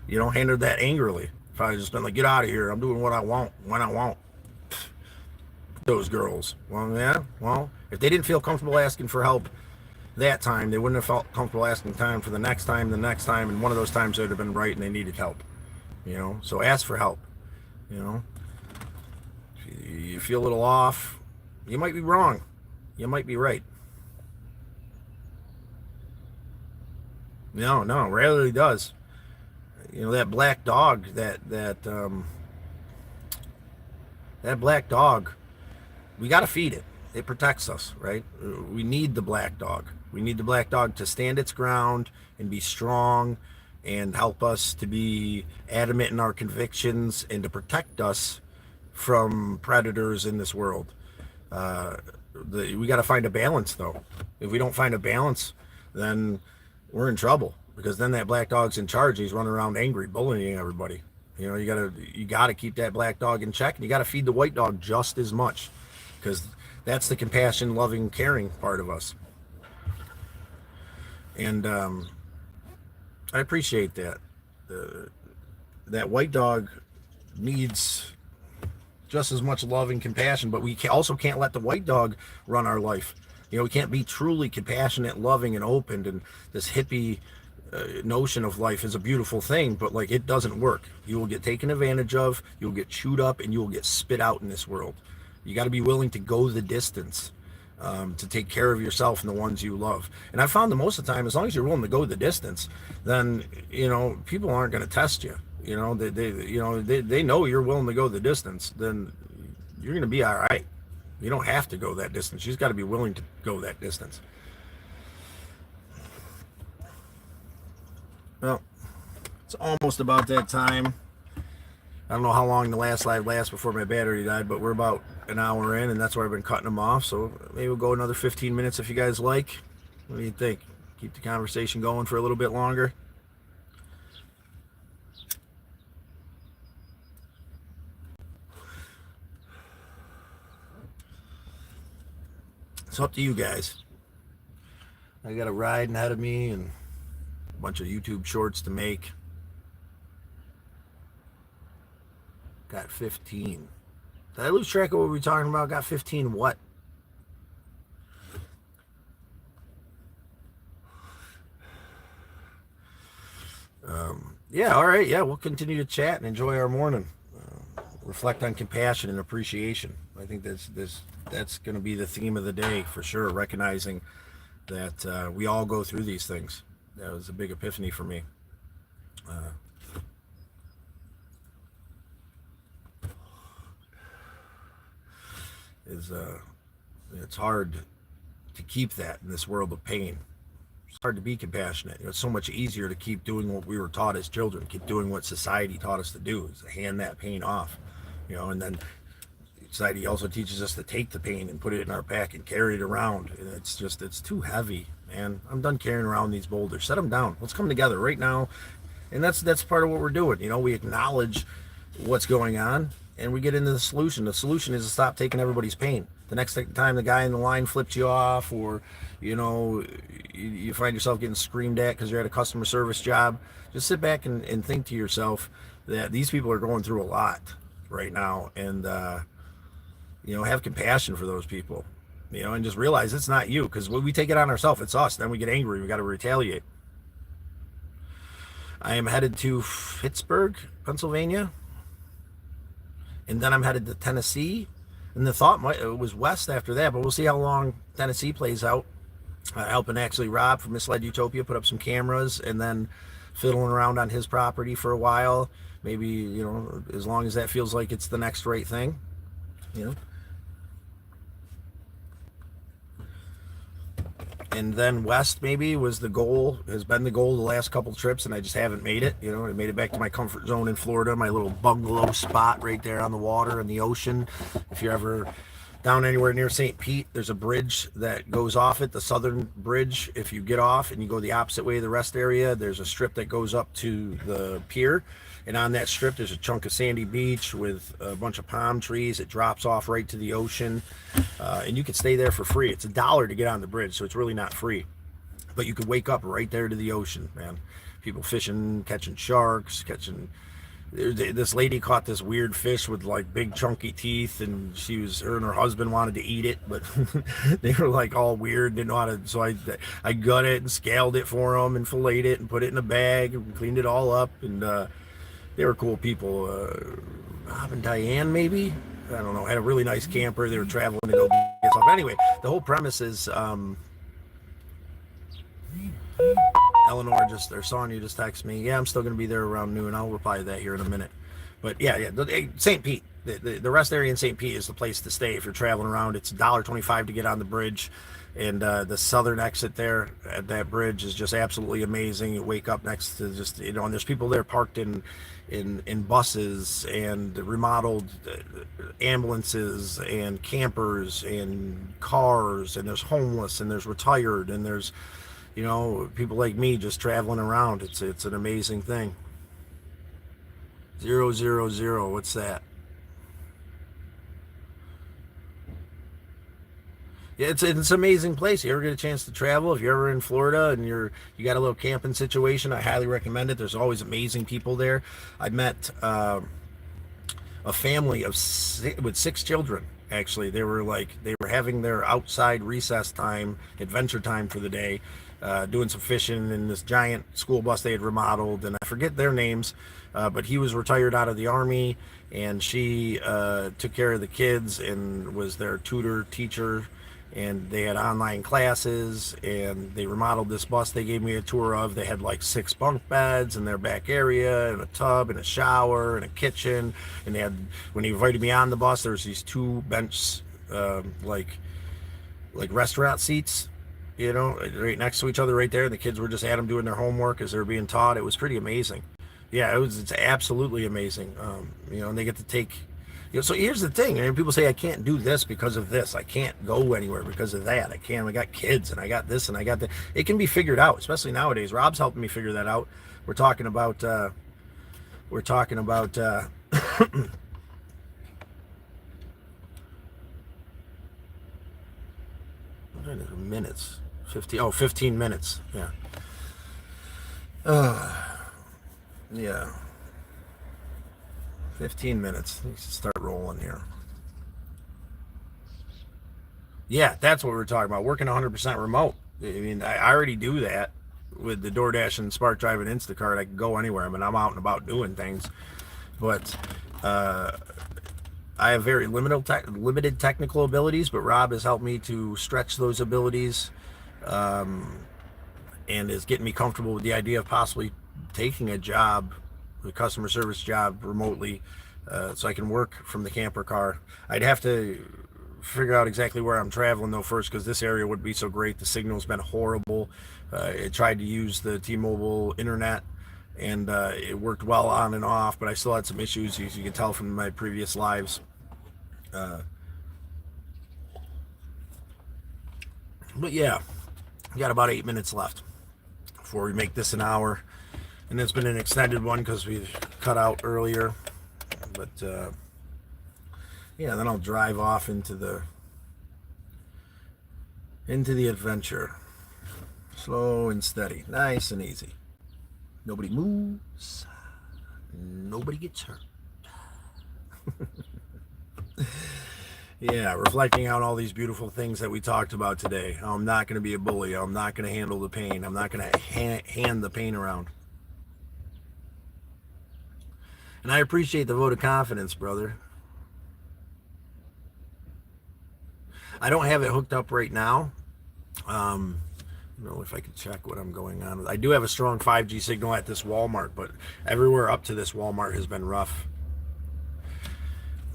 S1: handled that angrily. If I had just been like, get out of here. I'm doing what I want, when I want. Those girls. Well, yeah. Well, if they didn't feel comfortable asking for help that time, they wouldn't have felt comfortable asking time for the next time, and one of those times they'd have been right and they needed help. So ask for help. If you feel a little off, you might be wrong. You might be right. No, rarely does. That black dog, that black dog, we got to feed it. It protects us, right? We need the black dog. We need the black dog to stand its ground and be strong and help us to be adamant in our convictions and to protect us from predators in this world. We got to find a balance, though. If we don't find a balance, then we're in trouble, because then that black dog's in charge. He's running around angry, bullying everybody. You know, you gotta keep that black dog in check, and you gotta feed the white dog just as much, because that's the compassion, loving, caring part of us. And I appreciate that. Uh, that white dog needs just as much love and compassion, but we also can't let the white dog run our life. You know, we can't be truly compassionate, loving, and open. And this hippie notion of life is a beautiful thing, but like, it doesn't work. You will get taken advantage of, you'll get chewed up, and you will get spit out in this world. You got to be willing to go the distance, to take care of yourself and the ones you love. And I found that most of the time, as long as you're willing to go the distance, then, you know, people aren't going to test you. You know, they know you're willing to go the distance, then you're going to be all right. You don't have to go that distance. You just got to be willing to go that distance. Well, it's almost about that time. I don't know how long the last live lasts before my battery died, but we're about an hour in, and that's why I've been cutting them off. So maybe we'll go another 15 minutes if you guys like. What do you think? Keep the conversation going for a little bit longer? It's up to you guys. I got a ride ahead of me and a bunch of YouTube shorts to make. Got 15. Did I lose track of what we were talking about? Got 15 what? Yeah, all right. Yeah, we'll continue to chat and enjoy our morning. Reflect on compassion and appreciation. I think that's going to be the theme of the day for sure. Recognizing that we all go through these things. That was a big epiphany for me. Uh, is It's hard to keep that in this world of pain. It's hard to be compassionate. You know, it's so much easier to keep doing what we were taught as children, keep doing what society taught us to do, is to hand that pain off. You know, and then society also teaches us to take the pain and put it in our pack and carry it around. And it's too heavy, man. I'm done carrying around these boulders. Set them down. Let's come together right now. And that's part of what we're doing. You know, we acknowledge what's going on, and we get into the solution. The solution is to stop taking everybody's pain. The next time the guy in the line flips you off, or you know, you find yourself getting screamed at because you're at a customer service job, just sit back and think to yourself that these people are going through a lot right now, and you know, have compassion for those people. You know, and just realize it's not you, because when we take it on ourselves, it's us. Then we get angry. We got to retaliate. I am headed to Pittsburgh, Pennsylvania, and then I'm headed to Tennessee. And the thought it was west after that, but we'll see how long Tennessee plays out. Helping actually Rob from Misled Utopia put up some cameras, and then fiddling around on his property for a while. Maybe, you know, as long as that feels like it's the next right thing, you know. And then west maybe was the goal, has been the goal the last couple trips, and I just haven't made it. You know, I made it back to my comfort zone in Florida, my little bungalow spot right there on the water and the ocean. If you're ever down anywhere near St. Pete, there's a bridge that goes off it, the southern bridge. If you get off and you go the opposite way of the rest area, there's a strip that goes up to the pier. And on that strip, there's a chunk of sandy beach with a bunch of palm trees. It drops off right to the ocean. And you can stay there for free. It's $1 to get on the bridge, so it's really not free. But you could wake up right there to the ocean, man. People fishing, catching sharks, catching... This lady caught this weird fish with like big chunky teeth, and her and her husband wanted to eat it, but they were like all weird, didn't know how to. So I gut it and scaled it for them and filleted it and put it in a bag and cleaned it all up, and they were cool people. Rob and Diane, maybe, I don't know. Had a really nice camper. They were traveling to go get stuff. Anyway, the whole premise is Eleanor or Sonia just texted me. Yeah, I'm still going to be there around noon. I'll reply to that here in a minute. But yeah, St. Pete. The rest area in St. Pete is the place to stay if you're traveling around. It's $1.25 to get on the bridge. And the southern exit there at that bridge is just absolutely amazing. You wake up next to just, you know, and there's people there parked in buses and remodeled ambulances and campers and cars, and there's homeless and there's retired and there's, You know, people like me just traveling around. It's an amazing thing. 000. What's that? Yeah, it's an amazing place. You ever get a chance to travel? If you're ever in Florida and you got a little camping situation, I highly recommend it. There's always amazing people there. I met a family of with 6 children. Actually, they were having their outside recess time, adventure time for the day, doing some fishing in this giant school bus they had remodeled, and I forget their names, but he was retired out of the army, and she took care of the kids and was their tutor teacher, and they had online classes, and they remodeled this bus they gave me a tour of. They had like 6 bunk beds in their back area, and a tub and a shower and a kitchen, and they had, when he invited me on the bus, there was these 2 bench like restaurant seats, you know, right next to each other right there, and the kids were just at them doing their homework as they were being taught. It was pretty amazing. Yeah, it's absolutely amazing. You know, and they get to take, you know, so here's the thing. And people say I can't do this because of this. I can't go anywhere because of that. I got kids and I got this and I got that. It can be figured out, especially nowadays. Rob's helping me figure that out. We're talking about minutes. 15 minutes. Yeah. Yeah. 15 minutes. Let's start rolling here. Yeah, that's what we're talking about. Working 100% remote. I mean, I already do that with the DoorDash and Spark Drive and Instacart. I can go anywhere. I mean, I'm out and about doing things, but I have very limited technical abilities. But Rob has helped me to stretch those abilities, and is getting me comfortable with the idea of possibly taking a job, a customer service job, remotely, so I can work from the camper car. I'd have to figure out exactly where I'm traveling though first, because this area would be so great. The signal's been horrible. I tried to use the T-Mobile internet, and it worked well on and off, but I still had some issues, as you can tell from my previous lives. But yeah, we got about 8 minutes left before we make this an hour, and it's been an extended one because we've cut out earlier. But yeah, then I'll drive off into the adventure, slow and steady, nice and easy. Nobody moves, nobody gets hurt. Yeah, reflecting on all these beautiful things that we talked about today. I'm not going to be a bully. I'm not going to handle the pain. I'm not going to hand the pain around. And I appreciate the vote of confidence, brother. I don't have it hooked up right now. I don't know if I could check what I'm going on with. I do have a strong 5G signal at this Walmart, but everywhere up to this Walmart has been rough.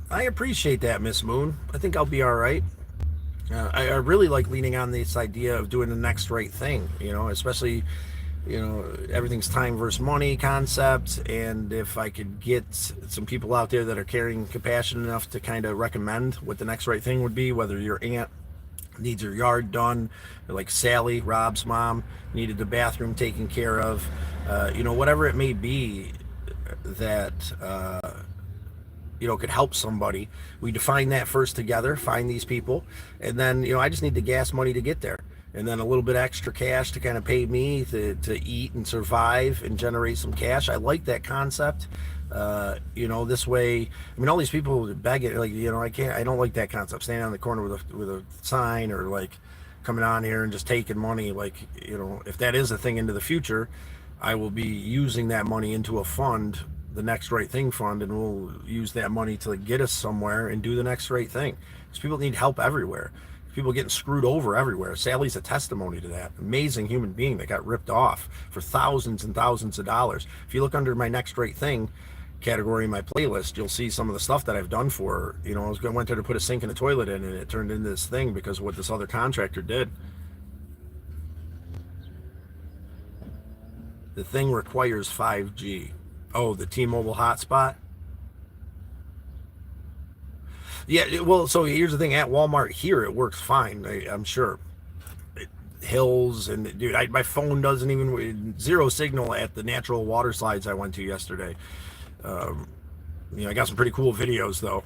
S1: I appreciate that, Miss Moon. I think I'll be all right. I really like leaning on this idea of doing the next right thing, you know, especially, you know, everything's time versus money concept. And if I could get some people out there that are carrying compassion enough to kind of recommend what the next right thing would be, whether your aunt needs her yard done, or like Sally, Rob's mom, needed the bathroom taken care of, you know, whatever it may be that, you know, could help somebody. We define that first together, find these people, and then, you know, I just need the gas money to get there, and then a little bit extra cash to kind of pay me to eat and survive and generate some cash. I like that concept. You know, this way, I mean, all these people beg it, like, you know, I don't like that concept, standing on the corner with a sign, or like coming on here and just taking money. Like, you know, if that is a thing into the future, I will be using that money into a fund, the next right thing fund, and we'll use that money to get us somewhere and do the next right thing, because people need help everywhere. People getting screwed over everywhere. Sally's a testimony to that. Amazing human being that got ripped off for thousands and thousands of dollars. If you look under my next right thing category in my playlist, you'll see some of the stuff that I've done for her. You know, I went there to put a sink and a toilet in, and it turned into this thing because of what this other contractor did. The thing requires 5G. Oh, the T-Mobile hotspot? Yeah, well, so here's the thing. At Walmart here, it works fine, I'm sure. hills, and dude, my phone doesn't even, zero signal at the natural water slides I went to yesterday. I got some pretty cool videos though.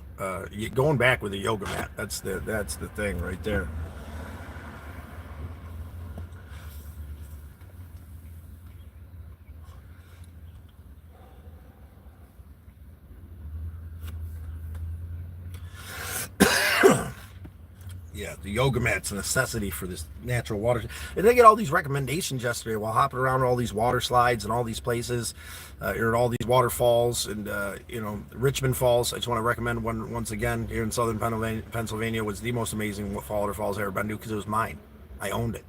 S1: Going back with the yoga mat, that's the thing right there. Yeah, the yoga mat's a necessity for this natural water. And they get all these recommendations yesterday while hopping around all these water slides and all these places, or all these waterfalls, and Richmond Falls. I just want to recommend one once again here in southern Pennsylvania was the most amazing waterfalls I've ever been to because it was mine. I owned it.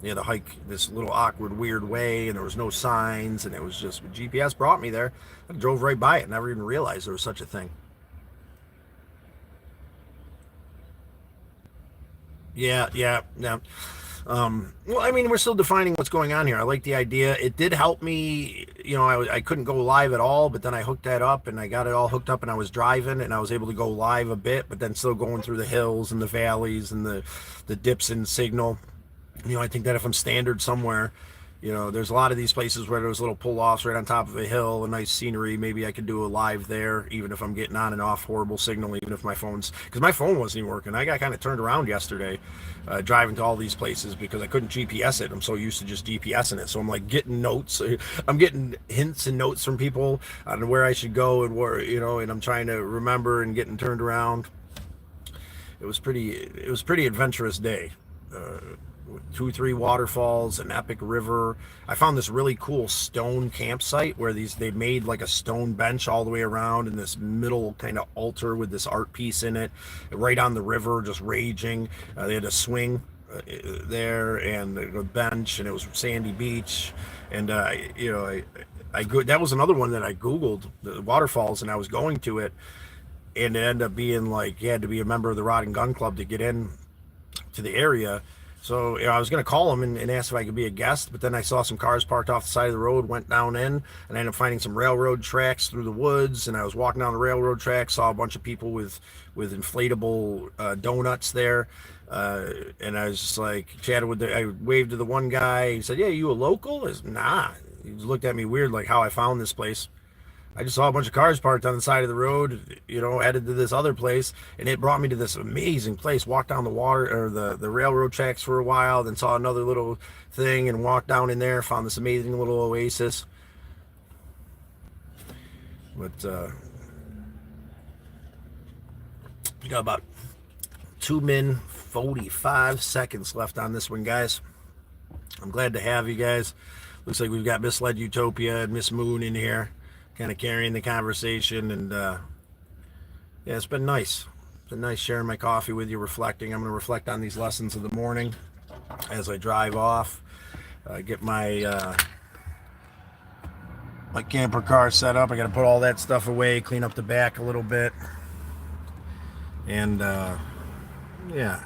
S1: You had to hike this little awkward, weird way, and there was no signs, and it was just GPS brought me there. I drove right by it, never even realized there was such a thing. Yeah, yeah, yeah. Well, I mean, we're still defining what's going on here. I like the idea. It did help me. I couldn't go live at all, but then I hooked that up and I got it all hooked up and I was driving and I was able to go live a bit, but then still going through the hills and the valleys and the dips in signal. I think that if I'm standard somewhere, there's a lot of these places where there's little pull-offs right on top of a hill, a nice scenery. Maybe I could do a live there, even if I'm getting on and off horrible signal, even if because my phone wasn't even working. I got kind of turned around yesterday, driving to all these places because I couldn't GPS it. I'm so used to just GPSing it. So I'm like getting notes. I'm getting hints and notes from people on where I should go and where, and I'm trying to remember and getting turned around. It was pretty adventurous day. Uh, 2, 3 waterfalls, an epic river. I found this really cool stone campsite where they made like a stone bench all the way around in this middle kind of altar with this art piece in it, right on the river, just raging. They had a swing there and a bench, and it was sandy beach. And that was another one that I googled, the waterfalls, and I was going to it, and it ended up being like you had to be a member of the Rod and Gun Club to get in to the area. So I was going to call him and ask if I could be a guest, but then I saw some cars parked off the side of the road, went down in, and I ended up finding some railroad tracks through the woods. And I was walking down the railroad tracks, saw a bunch of people with inflatable donuts there, and I was just like chatted with I waved to the one guy. He said, "Yeah, you a local?" I said, "Nah." He just looked at me weird, like how I found this place. I just saw a bunch of cars parked on the side of the road, headed to this other place, and it brought me to this amazing place. Walked down the water or the railroad tracks for a while, then saw another little thing and walked down in there, found this amazing little oasis. But we got about 2 min 45 seconds left on this one, guys. I'm glad to have you guys. Looks like we've got Misled Utopia and Miss Moon in here, kind of carrying the conversation, and yeah, it's been nice. It's been nice sharing my coffee with you, reflecting. I'm going to reflect on these lessons of the morning as I drive off, get my camper car set up. I got to put all that stuff away, clean up the back a little bit, and yeah,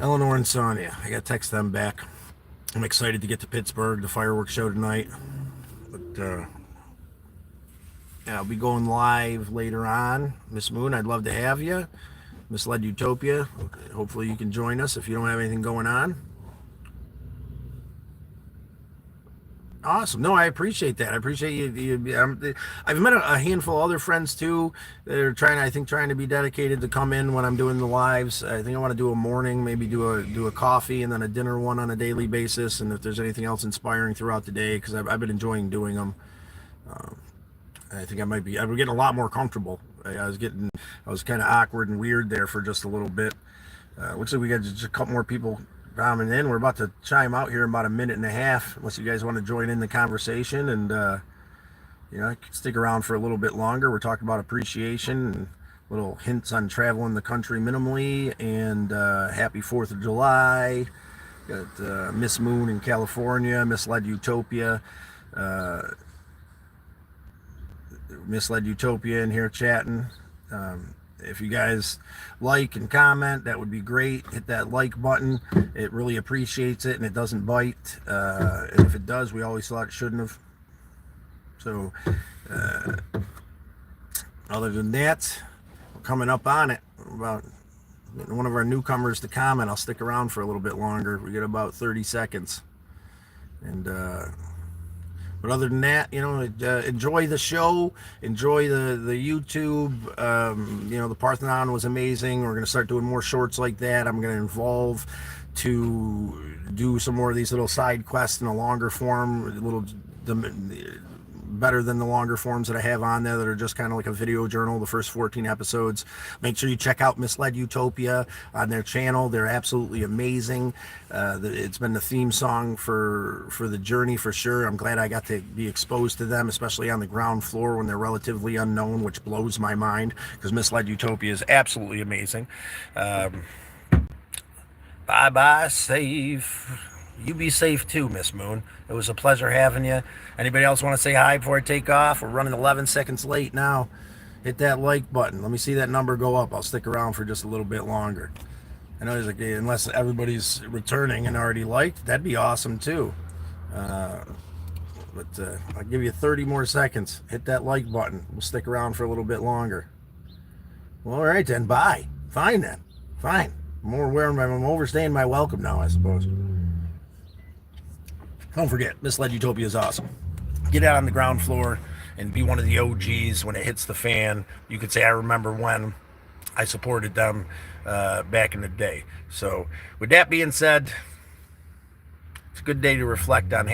S1: Eleanor and Sonia, I got to text them back. I'm excited to get to Pittsburgh, the fireworks show tonight. But yeah, I'll be going live later on. Miss Moon, I'd love to have you. Misled Utopia, hopefully you can join us if you don't have anything going on. Awesome. No, I appreciate that. I appreciate you. I've met a handful of other friends too that are trying to be dedicated to come in when I'm doing the lives. I think I want to do a morning, maybe do a coffee and then a dinner one on a daily basis. And if there's anything else inspiring throughout the day, because I've been enjoying doing them. I think I'm getting a lot more comfortable. I was kind of awkward and weird there for just a little bit. Looks like we got just a couple more people coming in. We're about to chime out here in about a minute and a half, unless you guys want to join in the conversation, and I can stick around for a little bit longer. We're talking about appreciation and little hints on traveling the country minimally, and happy 4th of July. Got Miss Moon in California, Misled Utopia. Misled Utopia in here chatting. If you guys like and comment, that would be great. Hit that like button. It really appreciates it, and it doesn't bite. And if it does, we always thought it shouldn't have. So, other than that, we're coming up on it. About one of our newcomers to comment, I'll stick around for a little bit longer. We get about 30 seconds. And but other than that, enjoy the show, enjoy the YouTube. The Parthenon was amazing. We're going to start doing more shorts like that. I'm going to evolve to do some more of these little side quests in a longer form, better than the longer forms that I have on there that are just kind of like a video journal, the first 14 episodes. Make sure you check out Misled Utopia on their channel. They're absolutely amazing. It's been the theme song for the journey for sure. I'm glad I got to be exposed to them, especially on the ground floor when they're relatively unknown, which blows my mind because Misled Utopia is absolutely amazing. Bye-bye, safe. You be safe too, Miss Moon. It was a pleasure having you. Anybody else want to say hi before I take off? We're running 11 seconds late now. Hit that like button. Let me see that number go up. I'll stick around for just a little bit longer. I know there's unless everybody's returning and already liked, that'd be awesome too. But I'll give you 30 more seconds. Hit that like button. We'll stick around for a little bit longer. Well, all right then. Bye. Fine then. Fine. I'm overstaying my welcome now, I suppose. Don't forget, Misled Utopia is awesome. Get out on the ground floor and be one of the OGs when it hits the fan. You could say, I remember when I supported them back in the day. So with that being said, it's a good day to reflect on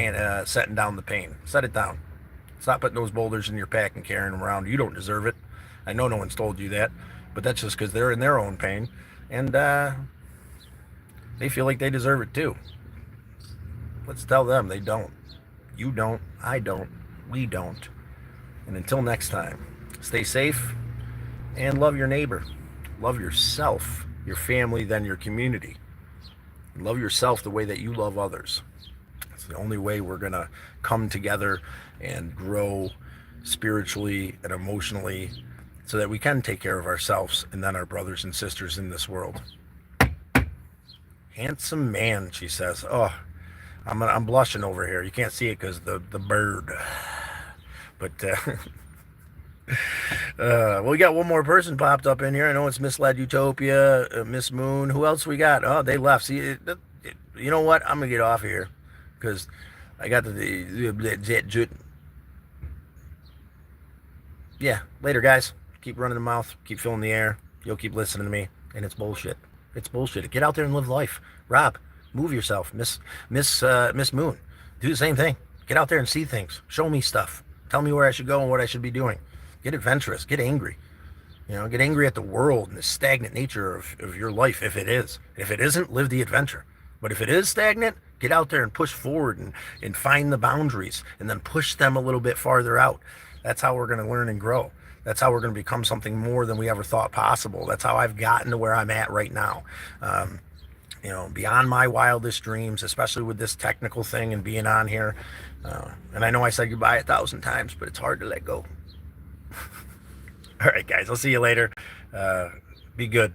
S1: setting down the pain. Set it down. Stop putting those boulders in your pack and carrying them around. You don't deserve it. I know no one's told you that, but that's just because they're in their own pain. And they feel like they deserve it too. Let's tell them they don't. You don't. I don't. We don't. And until next time, stay safe and love your neighbor. Love yourself, your family, then your community. Love yourself the way that you love others. It's the only way we're going to come together and grow spiritually and emotionally so that we can take care of ourselves and then our brothers and sisters in this world. Handsome man, she says. Oh, I'm blushing over here. You can't see it because the bird. But we got one more person popped up in here. I know it's Misled Utopia, Miss Moon. Who else we got? Oh, they left. See, you know what? I'm gonna get off of here because I got yeah. Later, guys. Keep running the mouth. Keep filling the air. You'll keep listening to me, and it's bullshit. It's bullshit. Get out there and live life. Rob, move yourself. Miss Moon, do the same thing. Get out there and see things. Show me stuff. Tell me where I should go and what I should be doing. Get adventurous. Get angry. Get angry at the world and the stagnant nature of your life if it is. If it isn't, live the adventure. But if it is stagnant, get out there and push forward and find the boundaries and then push them a little bit farther out. That's how we're going to learn and grow. That's how we're going to become something more than we ever thought possible. That's how I've gotten to where I'm at right now. Beyond my wildest dreams, especially with this technical thing and being on here. And I know I said goodbye 1,000 times, but it's hard to let go. All right, guys, I'll see you later. Be good.